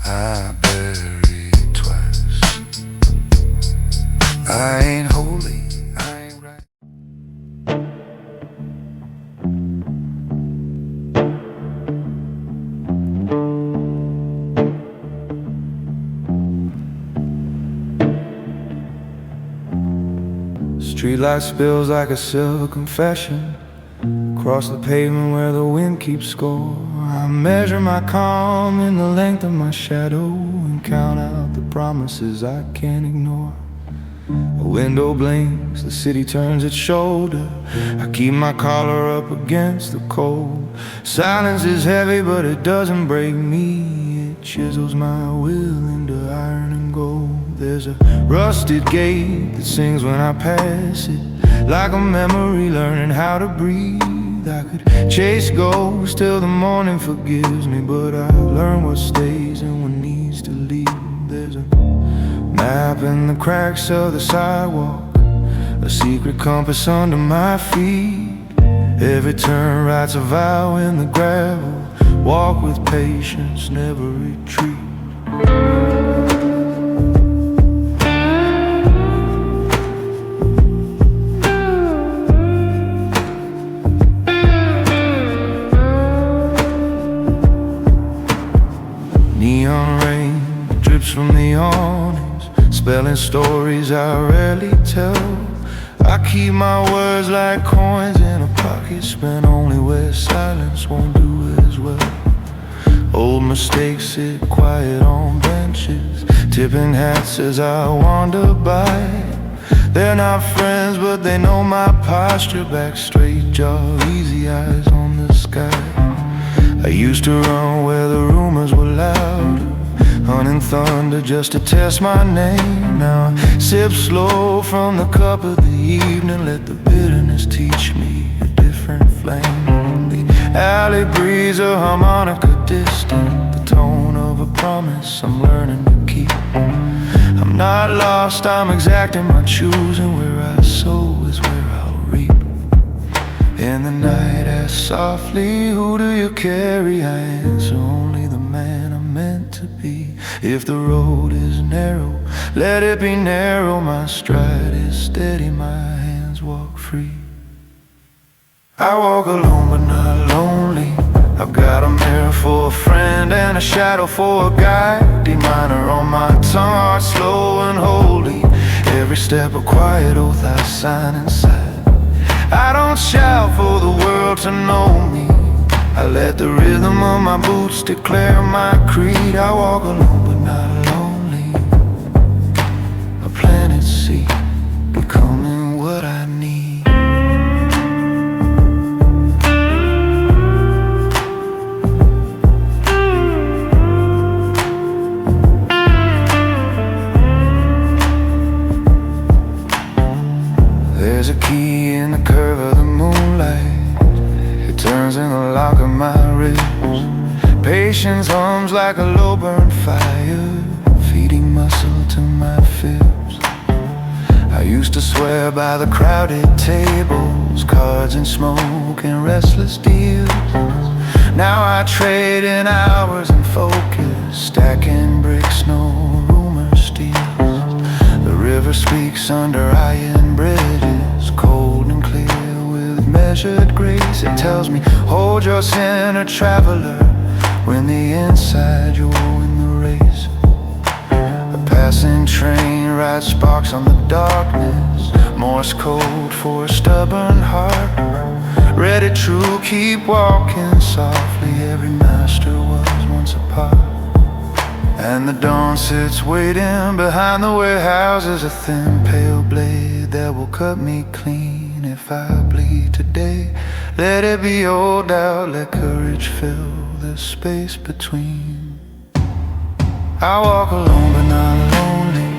I buried twice. I ain't holy, I ain't right. Streetlight spills like a silver confession across the pavement where the wind keeps score. I measure my calm in the length of my shadow and count out the promises I can't ignore. A window blinks, the city turns its shoulder. I keep my collar up against the cold. Silence is heavy, but it doesn't break me. It chisels my will into iron and gold. There's a rusted gate that sings when I pass it, like a memory learning how to breathe. I could chase ghosts till the morning forgives me, but I learn what stays and what needs to leave. There's a map in the cracks of the sidewalk, a secret compass under my feet. Every turn writes a vow in the gravel. Walk with patience, never retreat. Neon rain drips from the awnings, spelling stories I rarely tell. I keep my words like coins in a pocket, spent only where silence won't do as well. Old mistakes sit quiet on benches, tipping hats as I wander by. They're not friends, but they know my posture, back straight jaw, easy eyes on the sky. I used to run where the rumors were louder, hunting thunder just to test my name. Now I sip slow from the cup of the evening, let the bitterness teach me a different flame. The alley breeze, a harmonica distant, the tone of a promise I'm learning to keep. I'm not lost, I'm exacting my choosing. Where I sow is where I'll reap. In the night, ask softly, who do you carry? I answer, only the man I'm meant to be. If the road is narrow, Let it be narrow, my stride is steady, my hands walk free. I walk alone but not lonely. I've got a mirror for a friend and a shadow for a guide. D minor on my tongue, heart slow and holy. Every step a quiet oath I sign inside. I don't shout for the world to know me. I let the rhythm of my boots declare my creed. I walk alone but not lonely. A planet seed, becoming what I need. There's a key in the curve of the moonlight. It turns in the lock of my wrist. Patience hums like a low burn fire, feeding muscle to my fibs. I used to swear by the crowded tables, cards and smoke and restless deals. Now I trade in hours and focus, stacking bricks no rumor steals. The river speaks under iron bridges, cold and clear with measured grace. It tells me, hold your center, traveler, when the inside you're in the race. A passing train rides sparks on the darkness, Morse code for a stubborn heart. Read it true, keep walking softly. Every master was once a part. And the dawn sits waiting behind the warehouses, a thin pale blade that will cut me clean if I bleed today. Let it be old out, let courage fill the space between. I walk alone but not lonely.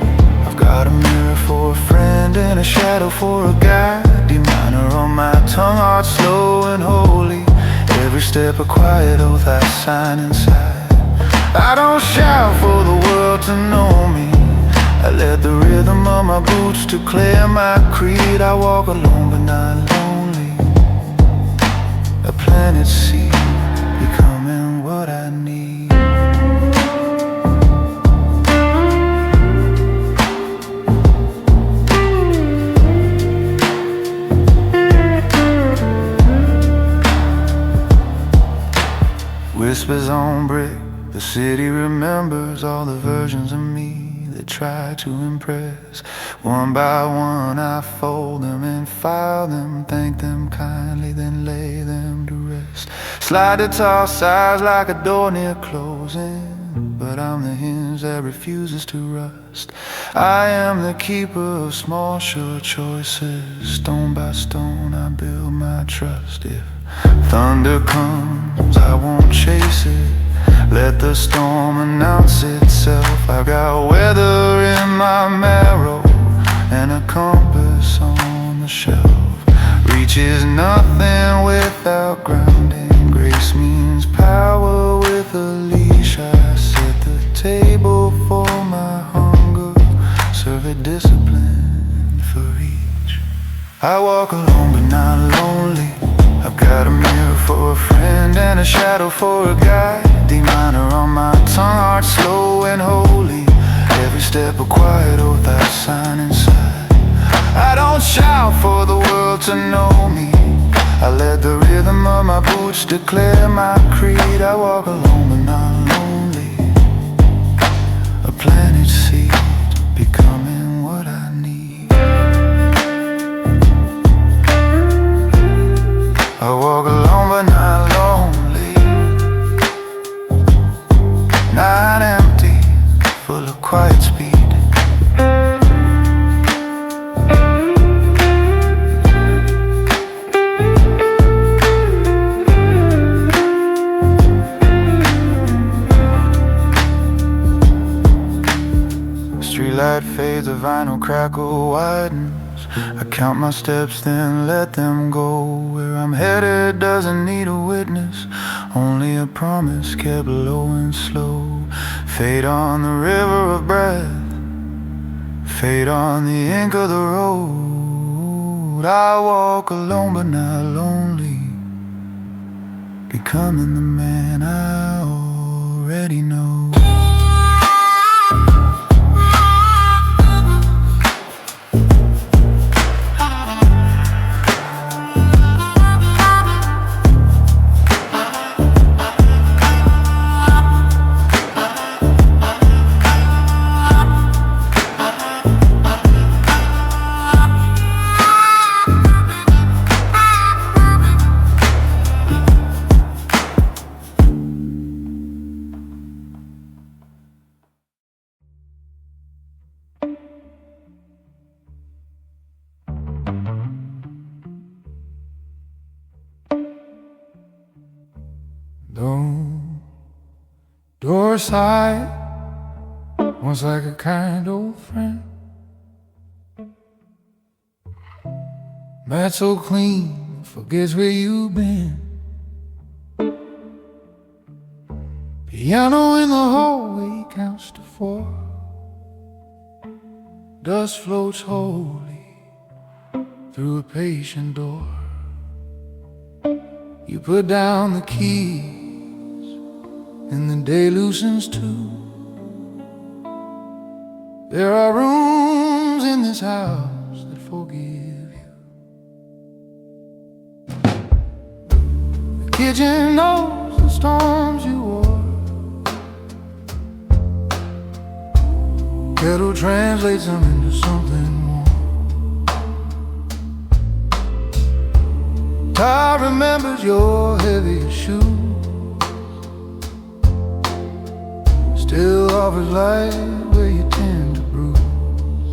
I've got a mirror for a friend and a shadow for a guide. D minor on my tongue, heart slow and holy. Every step a quiet oath I sign inside. I don't shout for the world to know me. I let the rhythm of my boots declare my creed. I walk alone but not lonely. A planet seed, becoming what I need. Whispers on brick, the city remembers all the versions of me that try to impress. One by one I fold them and file them, thank them kindly, then lay them to rest. Slide the tall sides like a door near closing, but I'm the hinge that refuses to rust. I am the keeper of small sure choices. Stone by stone I build my trust. If thunder comes, I won't chase it. Let the storm announce itself. I got weather in my marrow and a compass on the shelf. Reaches nothing without grounding. Grace means power with a leash. I set the table for my hunger, serve it discipline for each. I walk alone but not lonely. I've got a mirror for a friend and a shadow for a guide. D minor on my tongue, heart slow and holy. Every step a quiet oath I sign inside. I don't shout for the world to know me. I let the rhythm of my boots declare my creed. I walk alone but not lonely. A planet seed, becoming what I need. I walk alone but not lonely. Not empty, full of quiet speed. Streetlight fades, the vinyl crackle widens. I count my steps, then let them go. Where I'm headed doesn't need a witness, only a promise kept low and slow. Fade on the river of breath, fade on the ink of the road. I walk alone but not lonely, becoming the man I already know. your side once like a kind old friend. That's so clean, forgets where you've been. Piano in the hallway counts to 4. Dust floats holy through a patient door. You put down the keys and the day loosens too. There are rooms in this house that forgive you. The kitchen knows the storms you wore. Kettle translates them into something more. Time remembers your heaviest shoes. Still offers light where you tend to bruise.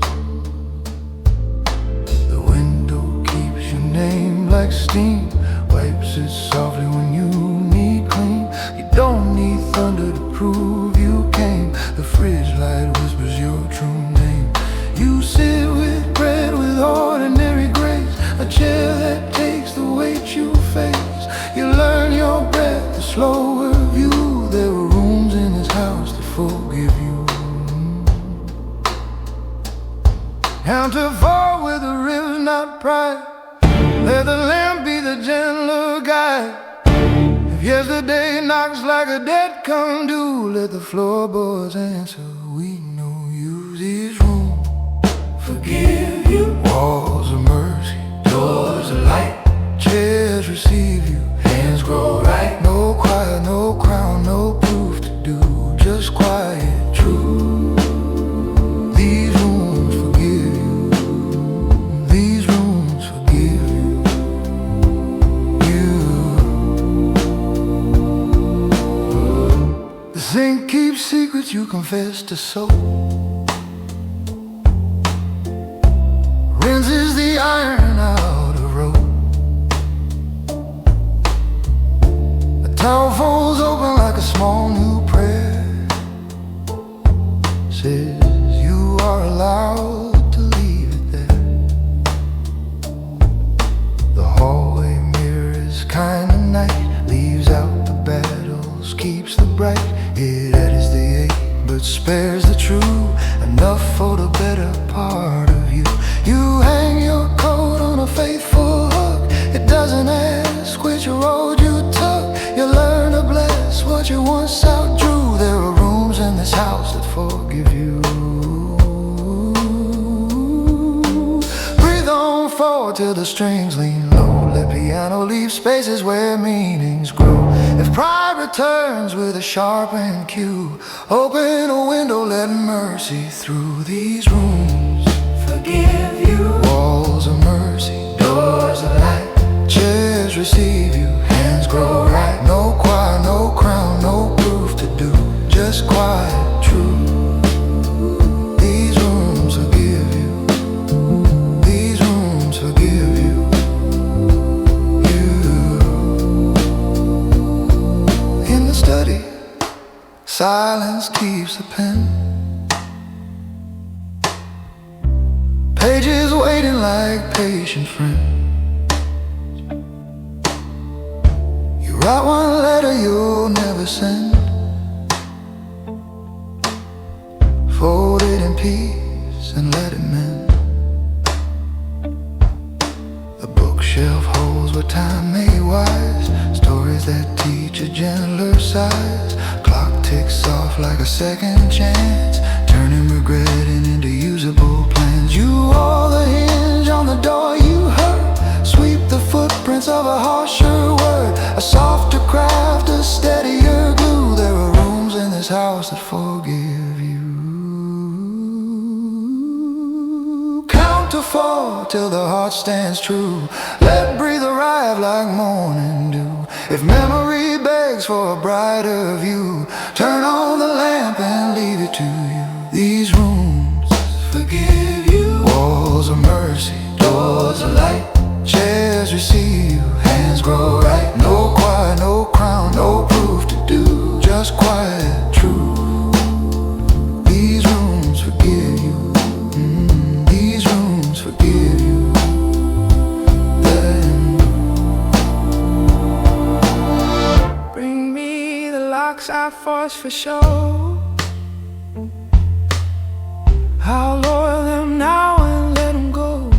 The window keeps your name like steam, wipes it softly when you need clean. You don't need thunder to prove you came. The fridge light whispers your true name. You sit with bread with ordinary grace, a chair that takes the weight you face. You learn your breath, the slower view. There were rooms in this house that forgive you. Count to 4 with the ribs, not pride. Let the lamp be the gentler guide. If yesterday knocks like a debt come due, let the floorboards answer. We know you. These rooms forgive you. Walls of mercy, doors of light. Chairs receive you, hands grow right. No choir, no crown, no proof to do, just quiet truth. These rooms forgive you. These rooms forgive you. The sink keeps secrets you confess to soap. Rinses the iron out of rope. A towel folds open like a small new prayer. Says you are allowed to leave it there. The hallway mirror is kind of night, leaves out the battles, keeps the bright. It edits the ache, but spares the true. Enough for the better part of you. You hang your coat on a faithful hook. It doesn't ask which road you took. You learn to bless what you once outdrew. There are rooms in this house that forgive you. Breathe on forward till the strings lean low. Let piano leave spaces where meanings grow. If pride returns with a sharpened cue, open a window, let mercy through. These rooms forgive you. Walls of mercy, doors of light. Chairs receive you, hands grow right. No choir, no crown, no proof to do, just quiet truth. These rooms forgive you. These rooms forgive you. In the study, silence keeps a pen. Pages waiting like patient friends. You write one letter you'll never send. Fold it in peace and let it mend. The bookshelf holds what time made wise, stories that teach a gentler size. Clock ticks off like a second chance, turning regret into usable plans. You are the hinge on the door you hurt. Sweep the footprints of a harsher word, a softer craft, a steadier glue. There are rooms in this house that forgive you. Count to 4 till the heart stands true. Let breathe arrive like morning dew. If memory begs for a brighter view, turn on the lamp and leave it to you. These rooms forgive you. Walls of mercy, doors of light. Chairs receive you, hands grow right. No choir, no crown, no proof to do, just quiet truth. I force for show. I'll loyal them now and let them go.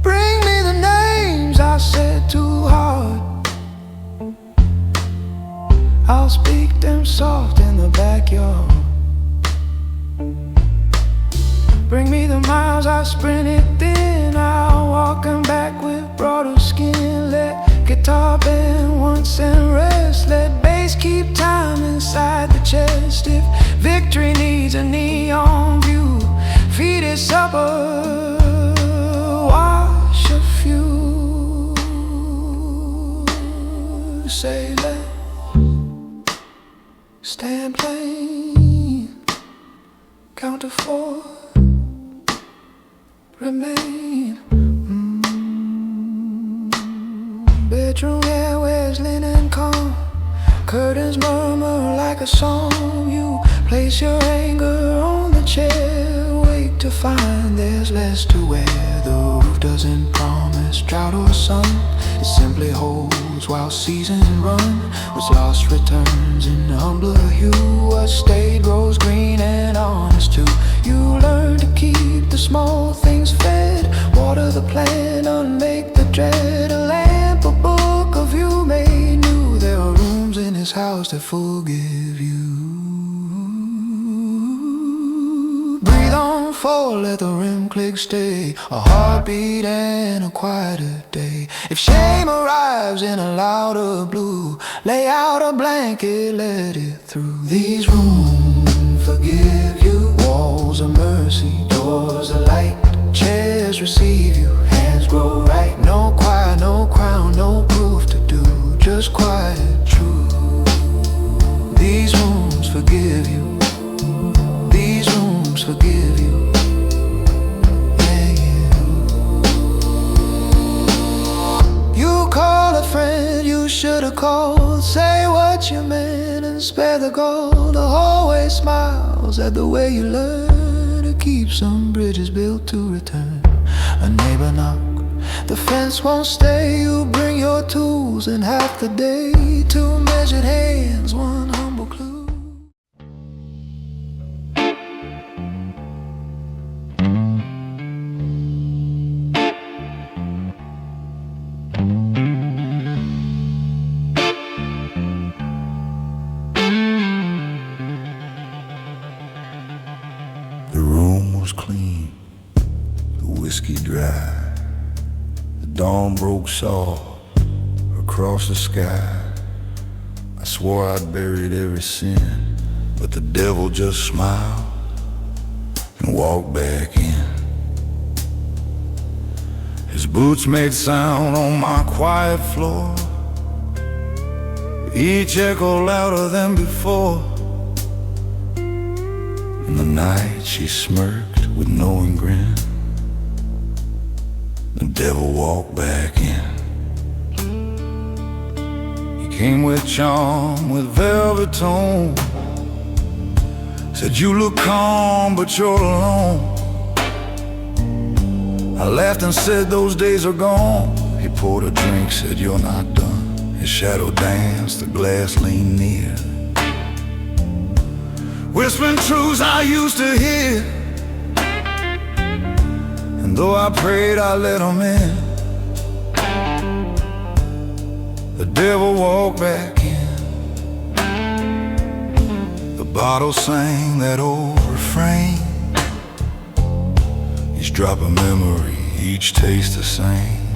Bring me the names I said too hard. I'll speak them soft in the backyard. Bring me the miles I sprinted thin. I'll walk them back with broader skin. Let guitar bend once and rest. Let bass keep time inside the chest. If victory needs a neon view, feed it supper, wash a few. Say let's stand plain, count to 4, remain. Bedroom air wears linen calm. Curtains murmur like a song. You place your anger on the chair. Wait to find there's less to wear. The roof doesn't promise drought or sun. It simply holds while seasons run. What's lost returns in humbler hue. What stayed grows green and honest too. You learn to keep the small things fed. Water the plant, unmake the dread. A lamp, a book of you made new. There are rooms in his house that forgive you. Breathe on forward, let the rim click stay. A heartbeat and a quieter day. If shame arrives in a louder blue, lay out a blanket, let it through. These rooms forgive you. Walls of mercy, doors of light. Chairs receive you, hands grow right. No choir, no crown, no proof to do. Just quiet truth. These rooms forgive you. These rooms forgive you. Yeah, yeah. You call a friend you should have called. Say what you meant and spare the gold. The hallway smiles at the way you learn to keep some bridges built to return. A neighbor knock, the fence won't stay. You bring your tools and half the day. 2 measured hands, 1 humble clue. The room was clean, the whiskey dry. The dawn broke soft across the sky. I swore I'd buried every sin, but the devil just smiled and walked back in. His boots made sound on my quiet floor, each echo louder than before. In the night she smirked with knowing grin. The devil walked back in. He came with charm, with velvet tone. Said you look calm but you're alone. I laughed and said those days are gone. He poured a drink, said you're not done. His shadow danced, the glass leaned near, whispering truths I used to hear. And though I prayed I let him in, the devil walked back in. The bottle sang that old refrain. Each drop of memory, each taste the same.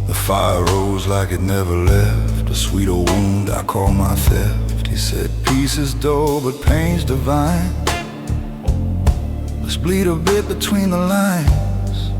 The fire rose like it never left, a sweet old wound I call my theft. He said peace is dull but pain's divine. Let's bleed a bit between the lines.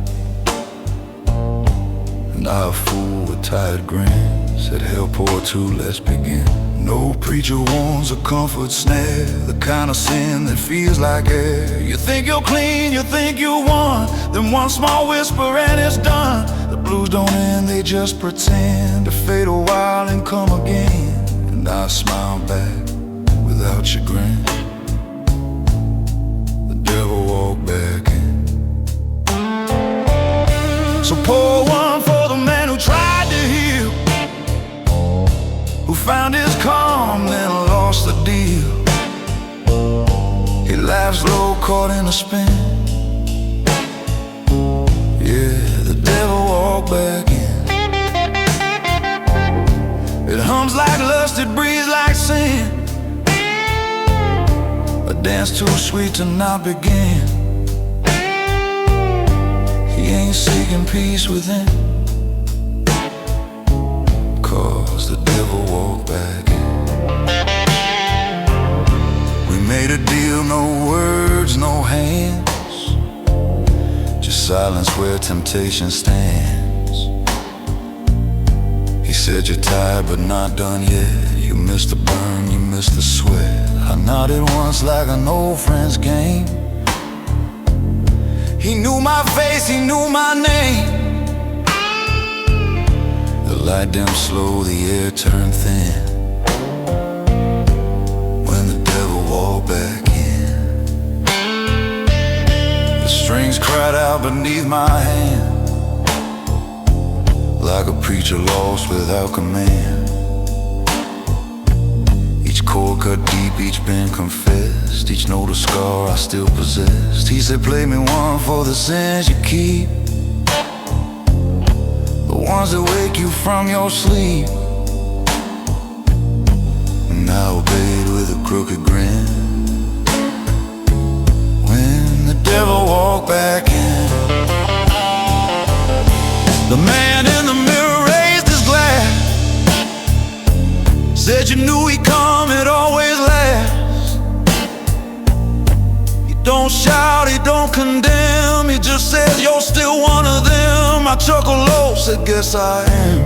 And I, a fool with tired grin, said hell pour two, let's begin. No preacher warns a comfort snare, the kind of sin that feels like air. You think you're clean, you think you won, then one small whisper and it's done. The blues don't end, they just pretend to fade a while and come again. And I smile back without chagrin. The devil walked back in. So pour one for the man who tried to heal, found his calm, then lost the deal. He laughs low, caught in a spin. Yeah, the devil walked back in. It hums like lust, it breathes like sin. A dance too sweet to not begin. He ain't seeking peace within, 'cause the devil walked back in. We made a deal, no words, no hands, just silence where temptation stands. He said you're tired but not done yet. You missed the burn, you missed the sweat. I nodded once like an old friend's game. He knew my face, he knew my name. The light dimmed slow, the air turned thin, when the devil walked back in. The strings cried out beneath my hand, like a preacher lost without command. Each chord cut deep, each been confessed, each note a scar I still possessed. He said play me one for the sins you keep, the ones that wake you from your sleep. And I obeyed with a crooked grin, when the devil walked back in. The man in the mirror raised his glass, said you knew he'd come, it always lasts. He don't shout, he don't condemn, he just says you're still one of them. I chuckled low, said guess I am,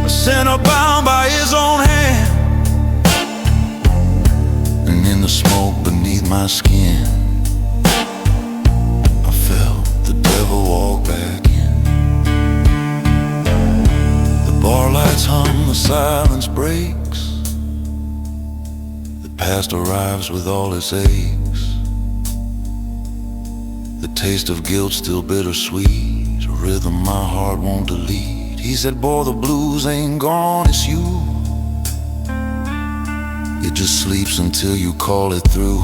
a sinner bound by his own hand. And in the smoke beneath my skin, I felt the devil walk back in. The bar lights hum, the silence breaks, the past arrives with all its aches. The taste of guilt still bittersweet, a rhythm my heart won't delete. He said boy, the blues ain't gone, it's you. It just sleeps until you call it through.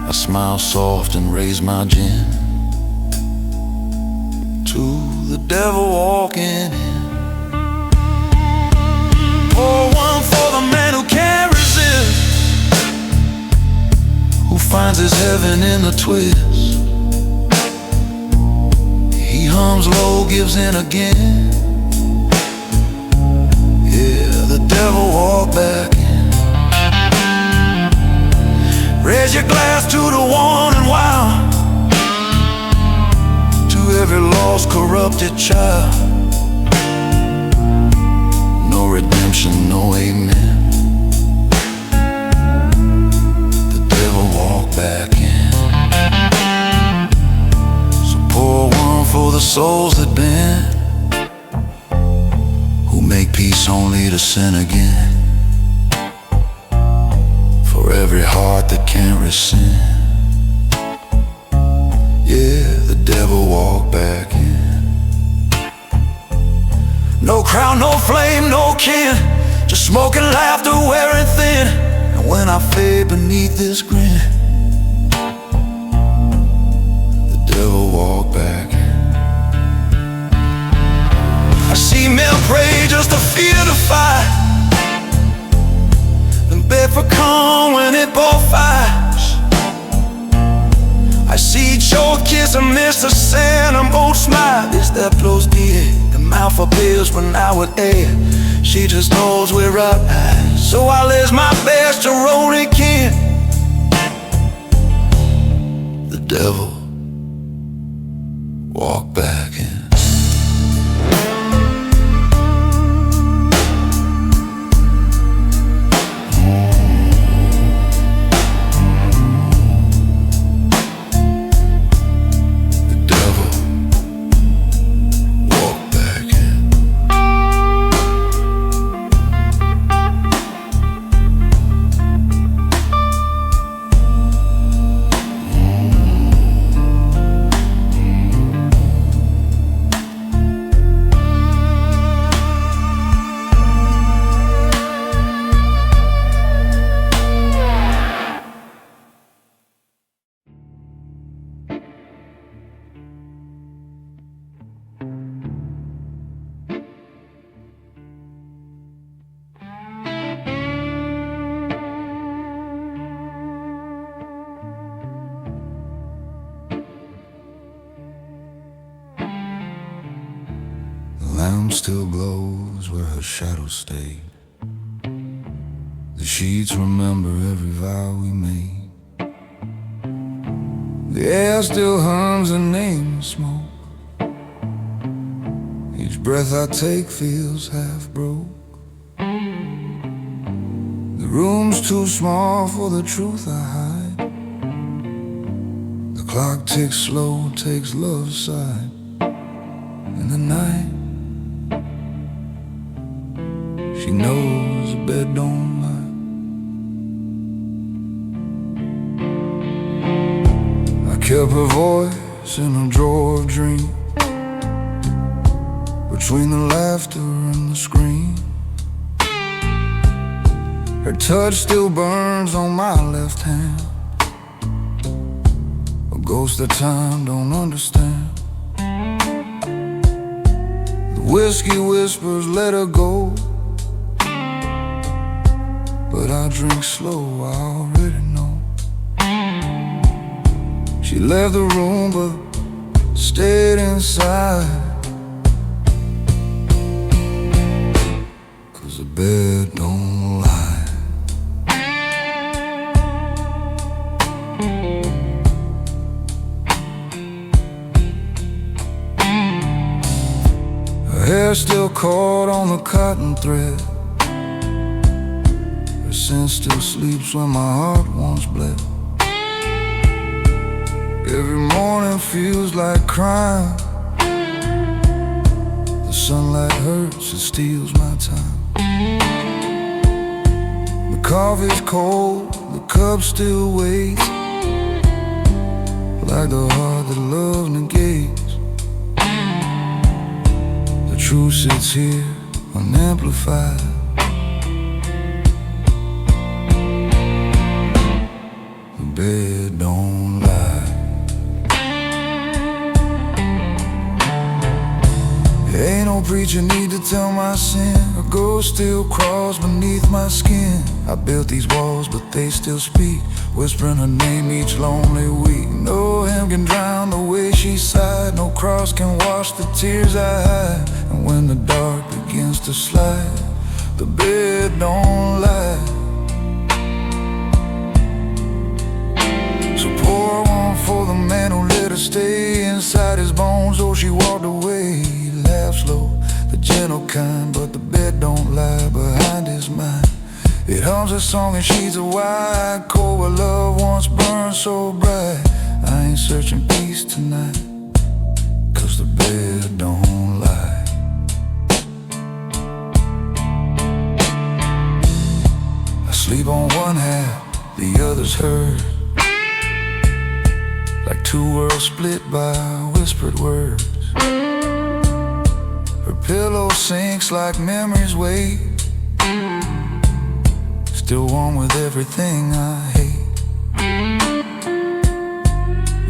I smile soft and raise my gin, to the devil walking in. Pour one for the man who can't resist, who finds his heaven in the twist. He hums low, gives in again. Yeah, the devil walked back in. Raise your glass to the one and wild, to every lost, corrupted child. No redemption, no amen. The devil walked back in. So pour one for the souls that bend, who make peace only to sin again. For every heart that can't rescind, yeah, the devil walked back in. No crown, no flame, no kin, just smoke and laughter wearing thin. And when I fade beneath this grin, the devil walked back in. I see men pray just to fear the fight, and beg for calm when it both fires. I see choke, kiss, and miss the sand, and both smile. This that blows dear, the mouth appears when I would air. She just knows we're up, so I lays my best to roll again. The devil walked back in. lamp still glows where her shadow stayed. The sheets remember every vow we made. The air still hums a name in smoke. Each breath I take feels half broke. The room's too small for the truth I hide. The clock ticks slow, takes love aside. In the night, she knows the bed don't lie. I kept her voice in a drawer of dreams, between the laughter and the scream. Her touch still burns on my left hand, a ghost that time don't understand. The whiskey whispers let her go, but I drink slow, I already know. She left the room but stayed inside, 'cause the bed don't lie. Her hair still caught on the cotton thread. Her scent still sleeps when my heart once bled. Every morning feels like crime. The sunlight hurts, it steals my time. The coffee's cold, the cup still waits, like the heart that love negates. The truth sits here unamplified. The bed don't lie. Ain't no preacher need to tell my sin. A ghost still crawls beneath my skin. I built these walls but they still speak, whispering her name each lonely week. No hymn can drown the way she sighed, no cross can wash the tears I hide. And when the dark begins to slide, the bed don't lie. So pour one for the man who let her stay inside his bones. Oh, she walked away, he laughed slow, the gentle kind, but the bed don't lie behind his mind. It hums a song and she's a wide cold where love once burned so bright. I ain't searching peace tonight, 'cause the bed don't lie. I sleep on one half, the other's hers, like two worlds split by whispered words. Her pillow sinks like memories weight, still warm with everything I hate.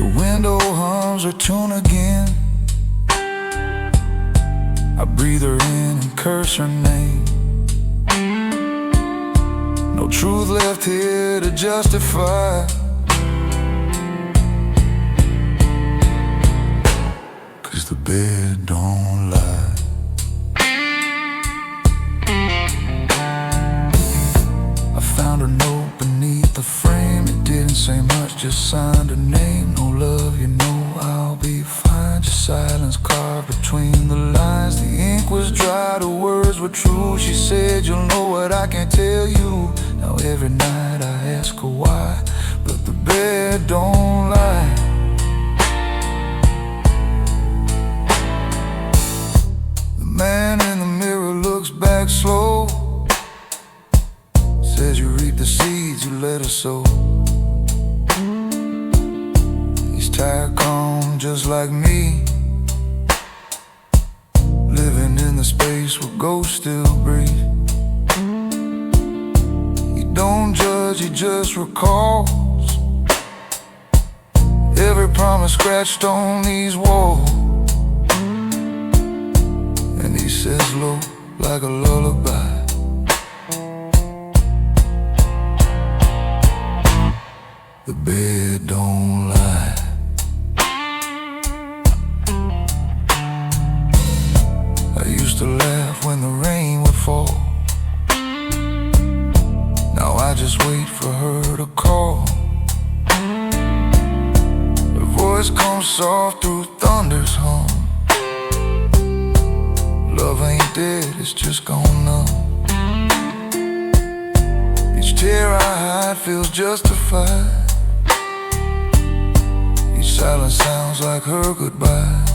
The window hums her tune again. I breathe her in and curse her name. No truth left here to justify, 'cause the bed don't lie. I found a note beneath the frame. It didn't say much, just signed her name. No love, you know I'll be fine. Just silence carved between the lines. The ink was dry, the words were true. She said, you'll know what I can't tell you. Now every night I ask her why, but the bed don't lie. The man in the mirror looks back slow, says you reap the seeds you let her sow. He's tired, calm, just like me, living in the space where ghosts still breathe. He don't judge, he just recalls every promise scratched on these walls. And he says low, like a lullaby, the bed don't lie. I used voice comes soft through thunder's hum. Love ain't dead, it's just gone numb. Each tear I hide feels justified. Each silence sounds like her goodbye.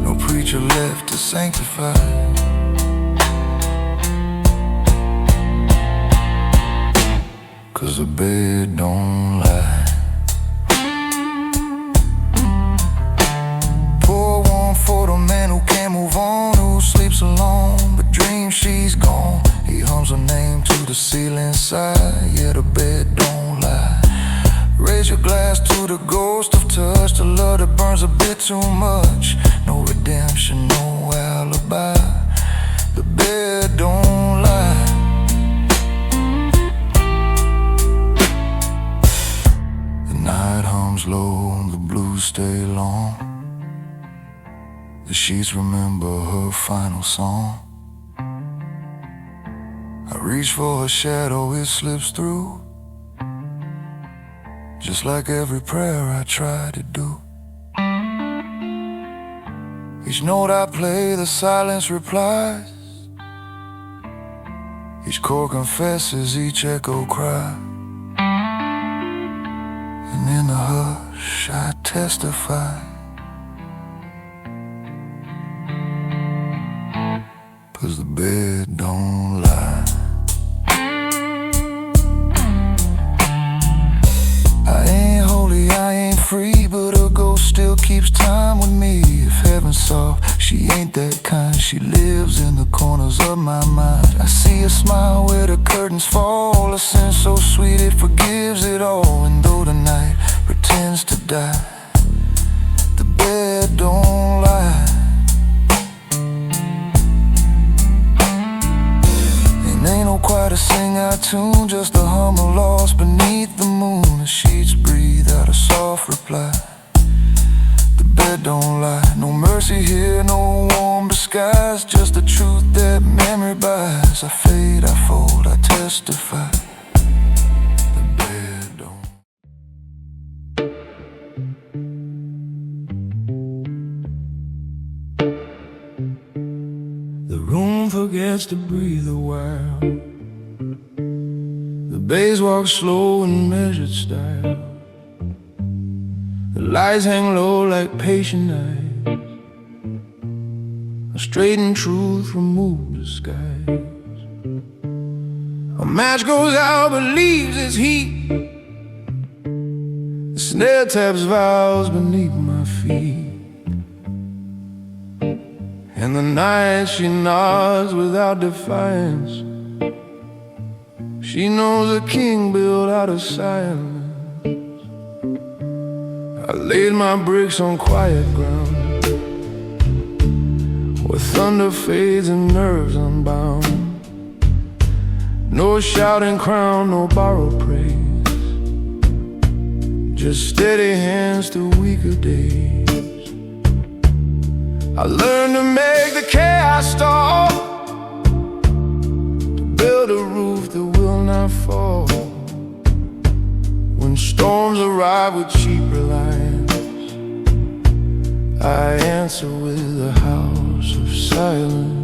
No preacher left to sanctify. Cause the bed don't lie. Pour one for the man who can't move on, who sleeps alone but dreams she's gone. He hums her name to the ceiling side. Yeah, the bed don't lie. Raise your glass to the ghost of touch, the love that burns a bit too much. No redemption, no alibi. The bed don't lie. Night hums low, the blues stay long. The sheets remember her final song. I reach for her shadow, it slips through. Just like every prayer I try to do. Each note I play, the silence replies. Each chord confesses, each echo cries. And in the hush I testify. 'Cause the bed don't lie. I ain't holy, I ain't free, but a ghost still keeps time with me. If heaven's soft, she ain't that kind. She lives in the corners of my mind. I see a smile where the curtains fall, a sin so sweet it forgives it all. And though the night pretends to die, the bed don't lie. And ain't no choir to sing our tune, just a hum of lost beneath the moon. The sheets breathe out a soft reply. The bed don't lie. No mercy here, no warm disguise, just the truth that memory buys. I fade, I fold, I testify. The bed don't. The room forgets to breathe a while. The bays walk slow in measured style. The lights hang low like patient eyes. A straightened truth remove disguise. A match goes out but leaves its heat. The snare taps vows beneath my feet. And the night she nods without defiance. She knows a king built out of silence. I laid my bricks on quiet ground, where thunder fades and nerves unbound. No shouting crown, no borrowed praise, just steady hands through weaker days. I learned to make the chaos stop, to build a roof that will not fall. When storms arrive with cheap reliance, I answer with a house of silence.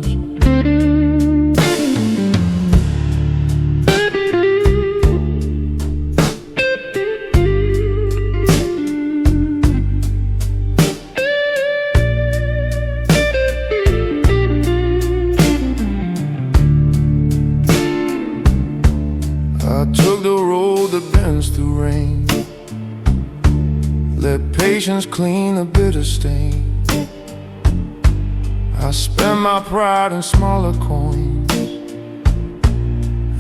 I took the road that bends through rain. Let patience clean the bitter stain. I spend my pride in smaller coins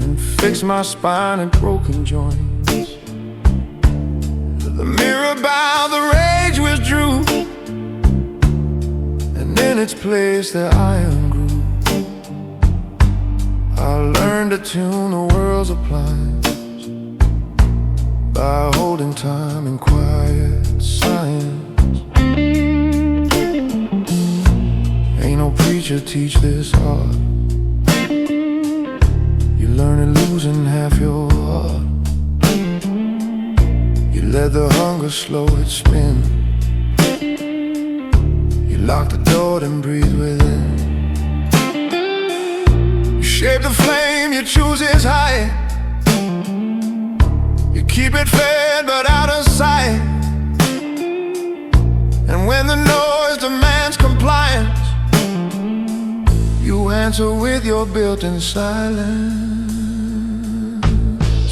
and fix my spine in broken joints. The mirror bowed, the rage withdrew, and in its place the iron grew. I learned to tune the world's appliance by holding time in quiet science. Ain't no preacher teach this art. You learn it losing half your heart. You let the hunger slow its spin. You lock the door and breathe within. You shape the flame, you choose its height. You keep it fed but out of sight. And when the noise demands compliance, you answer with your built-in silence.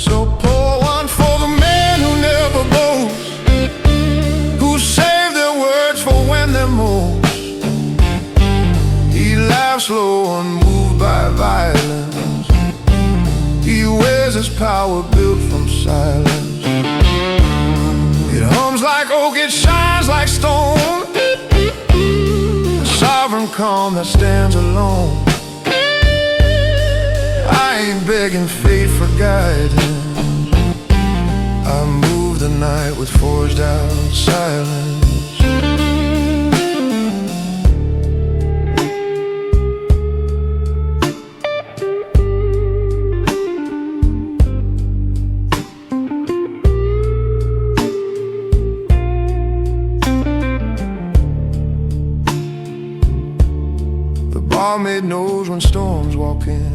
So pour one for the man who never boasts, who save their words for when they're most. He laughs low, unmoved by violence. He wears his power built from silence. It hums like oak, it shines like stone, a sovereign calm that stands alone. I ain't begging fate for guidance. I move the night with forged out silence. The barmaid knows when storms walk in.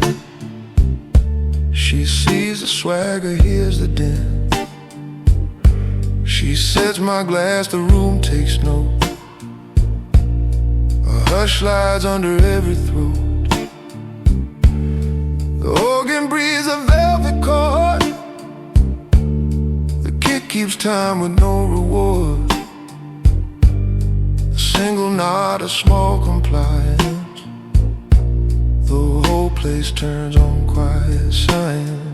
She sees the swagger, hears the din. She sets my glass, the room takes note. A hush slides under every throat. The organ breathes a velvet chord. The kick keeps time with no reward. A single nod, a small compliance. The whole place turns on quiet science.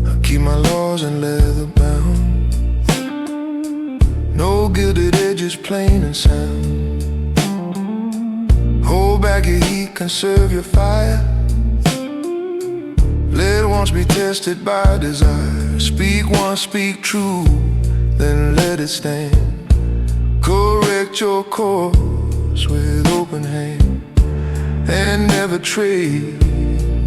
I keep my laws and leather bound. No gilded edges, plain and sound. Hold back your heat, conserve your fire. Let once be tested by desire. Speak once, speak true, then let it stand. Correct your course with open hand, and never trade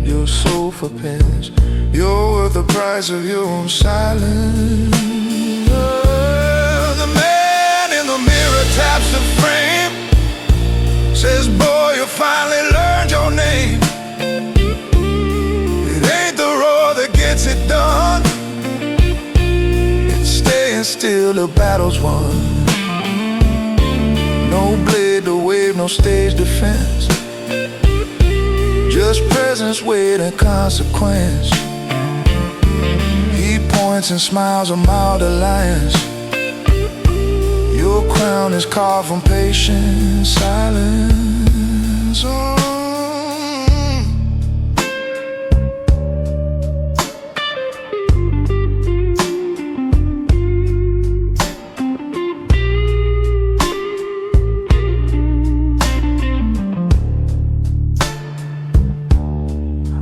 your soul for pence. You're worth the price of your own silence. The man in the mirror taps the frame, says, boy, you finally learned your name. It ain't the roar that gets it done, it's staying still till battle's won. No blade to wave, no stage defense, just presence, weight, and consequence. He points and smiles a mild alliance. Your crown is carved from patience, silence.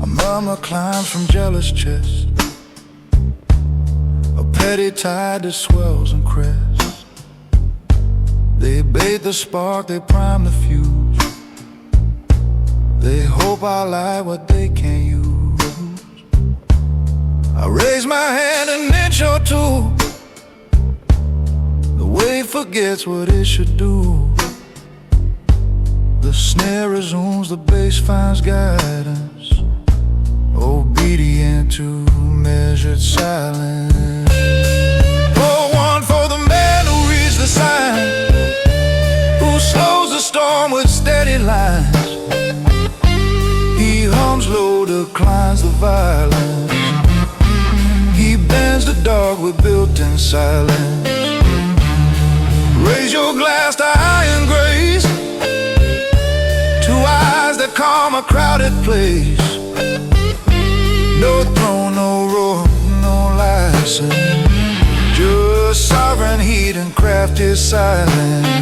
A murmur climbs from jealous chest, a petty tide that swells and crests. They bait the spark, they prime the fuse. They hope I'll lie what they can't use. I raise my hand an inch or two. The wave forgets what it should do. The snare resumes, the bass finds guidance, obedient to measured silence. Pour one for the man who reads the signs, who slows the storm with steady lines. He hums low, declines the violence. He bends the dark with built-in silence. Raise your glass to iron grace, to eyes that calm a crowded place. No throne, no roar, no license, just sovereign heat and crafty silence.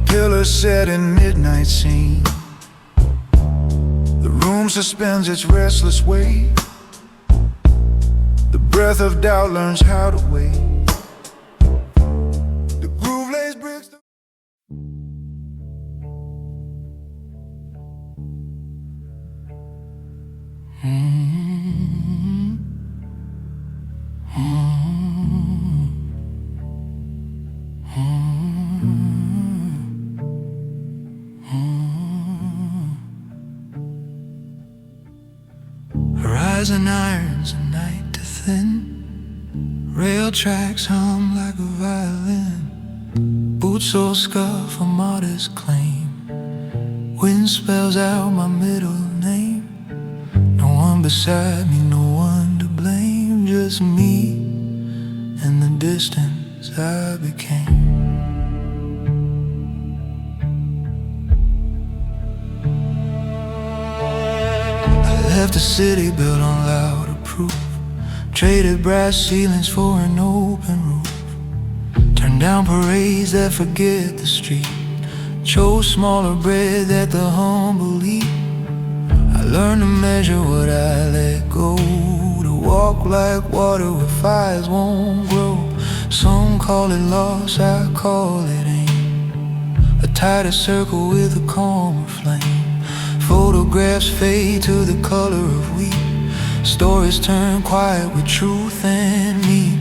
pillar set in midnight scene. The room suspends its restless weight. The breath of doubt learns how to wait. The groove lays bricks. Horizon irons a night to thin. Rail tracks hum like a violin. Boots all scuff a modest claim. Wind spells out my middle name. No one beside me, no one to blame. Just me and the distance I became. Left a city built on louder proof. Traded brass ceilings for an open roof. Turned down parades that forget the street. Chose smaller bread that the humble eat. I learned to measure what I let go. To walk like water where fires won't grow. Some call it loss, I call it aim. A tighter circle with a calmer flame. Photographs fade to the color of wheat. Stories turn quiet with truth and me.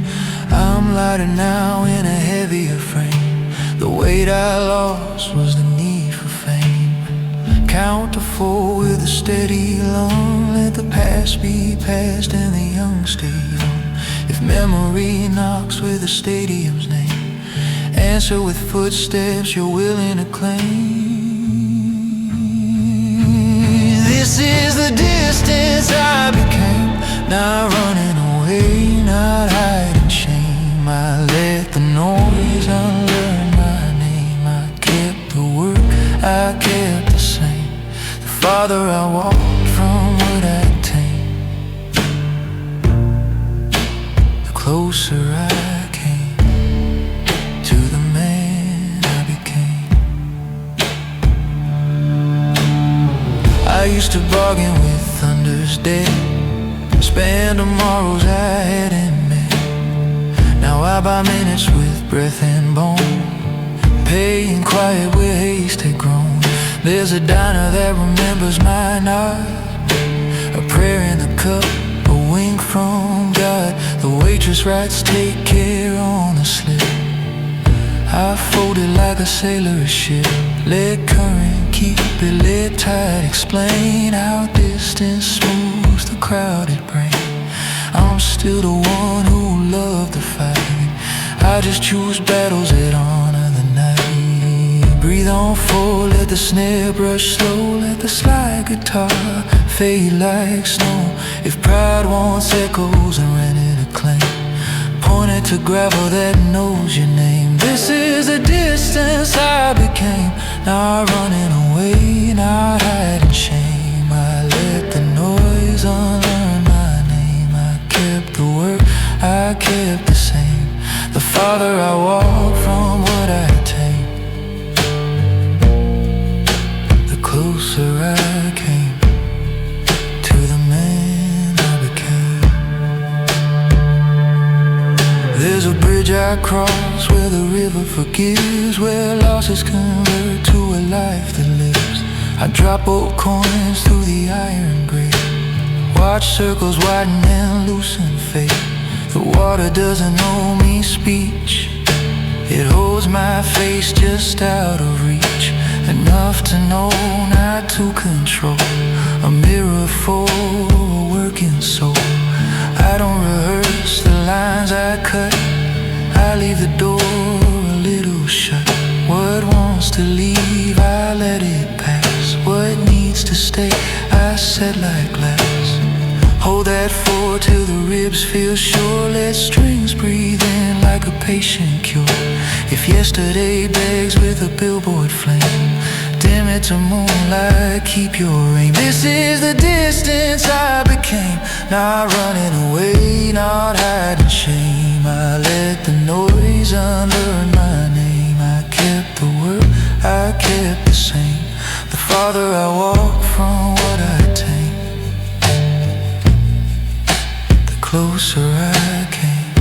I'm lighter now in a heavier frame. The weight I lost was the need for fame. Count to 4 with a steady lung. Let the past be past and the young stay young. If memory knocks with a stadium's name, answer with footsteps you're willing to claim. This is the distance I became. Not running away, not hiding shame. I let the noise unlearn my name. I kept the work, I kept the same. The farther I walked from what I attained, the closer I came to the man I became. I used to bargain with thunder's dead. Spend tomorrows I hadn't met. Now I buy minutes with breath and bone. Paying quiet where haste had grown. There's a diner that remembers my nod. A prayer in the cup, a wink from God. The waitress writes take care on the slip. I folded like a sailor a ship. Let current keep it, let tide explain how distance smooths the crowded brain. I'm still the one who loved the fight. I just choose battles that honor the night. Breathe on full, let the snare brush slow. Let the slide guitar fade like snow. If pride wants echoes and rented acclaim, point it to gravel that knows your name. This is the distance I became. Not running away, not hiding shame. I let the noise unlearn my name. I kept the work, I kept the same. The farther I walked from what I attained, the closer I came to the man I became. There's a bridge I cross where the river forgives, where losses convert to a life that lives. I drop old coins through the iron grate. Watch circles widen and loosen fate. The water doesn't owe me speech. It holds my face just out of reach. Enough to know, not to control. A mirror for a working soul. I don't rehearse the lines I cut. I leave the door a little shut. What wants to leave, I let it pass. What needs to stay, I set like glass. Hold that fort till the ribs feel sure. Let strings breathe in like a patient cure. If yesterday begs with a billboard flame, dim it to moonlight, keep your aim. This is the distance I became. Not running away, not hiding shame. I let the noise unlearn my name. I kept the word, I farther I walk from what I attain, the closer I came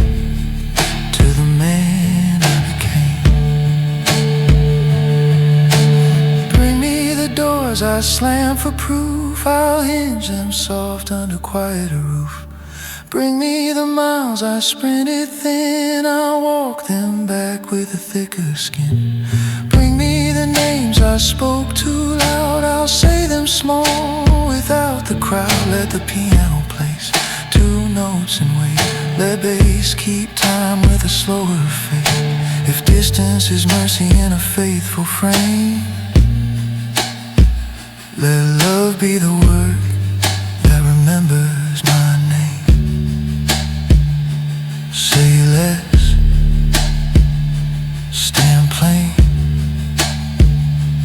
to the man I became. Bring me the doors I slam for proof, I'll hinge them soft under quieter roof. Bring me the miles I sprinted thin, I'll walk them back with a thicker skin. Bring me the names I spoke too loud, I'll say them small without the crowd. Let the piano place 2 notes and wait, let bass keep time with a slower fade. If distance is mercy in a faithful frame, let love be the word that remembers my name. Say less, stand plain,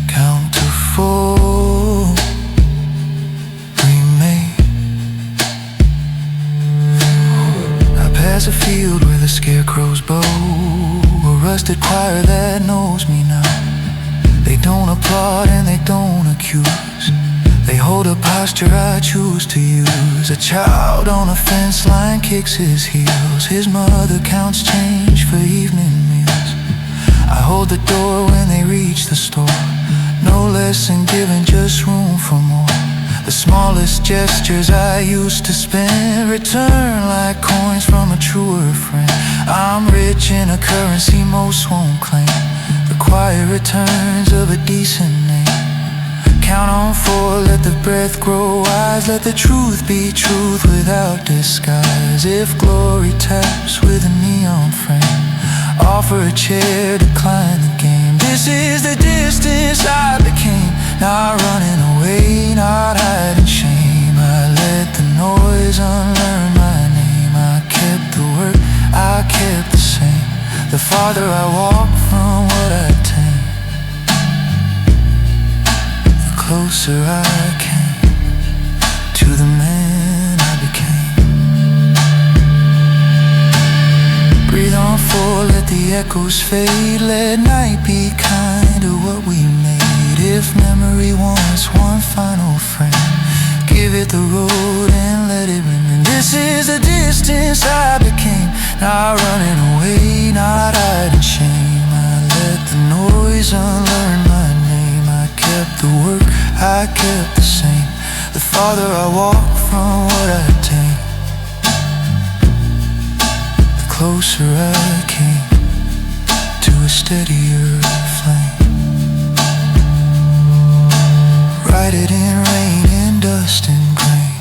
count to 4, remain. I pass a field with a scarecrow's bow, a rusted choir that knows me now. They don't applaud and they don't accuse, they hold a posture I choose to use. A child on a fence line kicks his heels, his mother counts change for evening meals. I hold the door when they reach the store, no lesson given, just room for more. The smallest gestures I used to spend return like coins from a truer friend. I'm rich in a currency most won't claim, the quiet returns of a decent name. Count on 4, let the breath grow wise, let the truth be truth without disguise. If glory taps with a neon frame, offer a chair, decline the game. This is the distance I became, not running away, not hiding shame. I let the noise unlearn my name, I kept the word, I kept the same. The farther I walk from what I attain, closer I came to the man I became. Breathe on 4, let the echoes fade, let night be kind to what we made. If memory wants one final frame, give it the road and let it remain. This is the distance I became, not running away, not hiding shame. I let the noise unlearn my name, I kept the work, I kept the same. The farther I walk from what I attain, the closer I came to a steadier flame. Write it in rain, in dust and grain,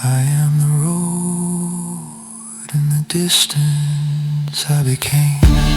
I am the road in the distance I became.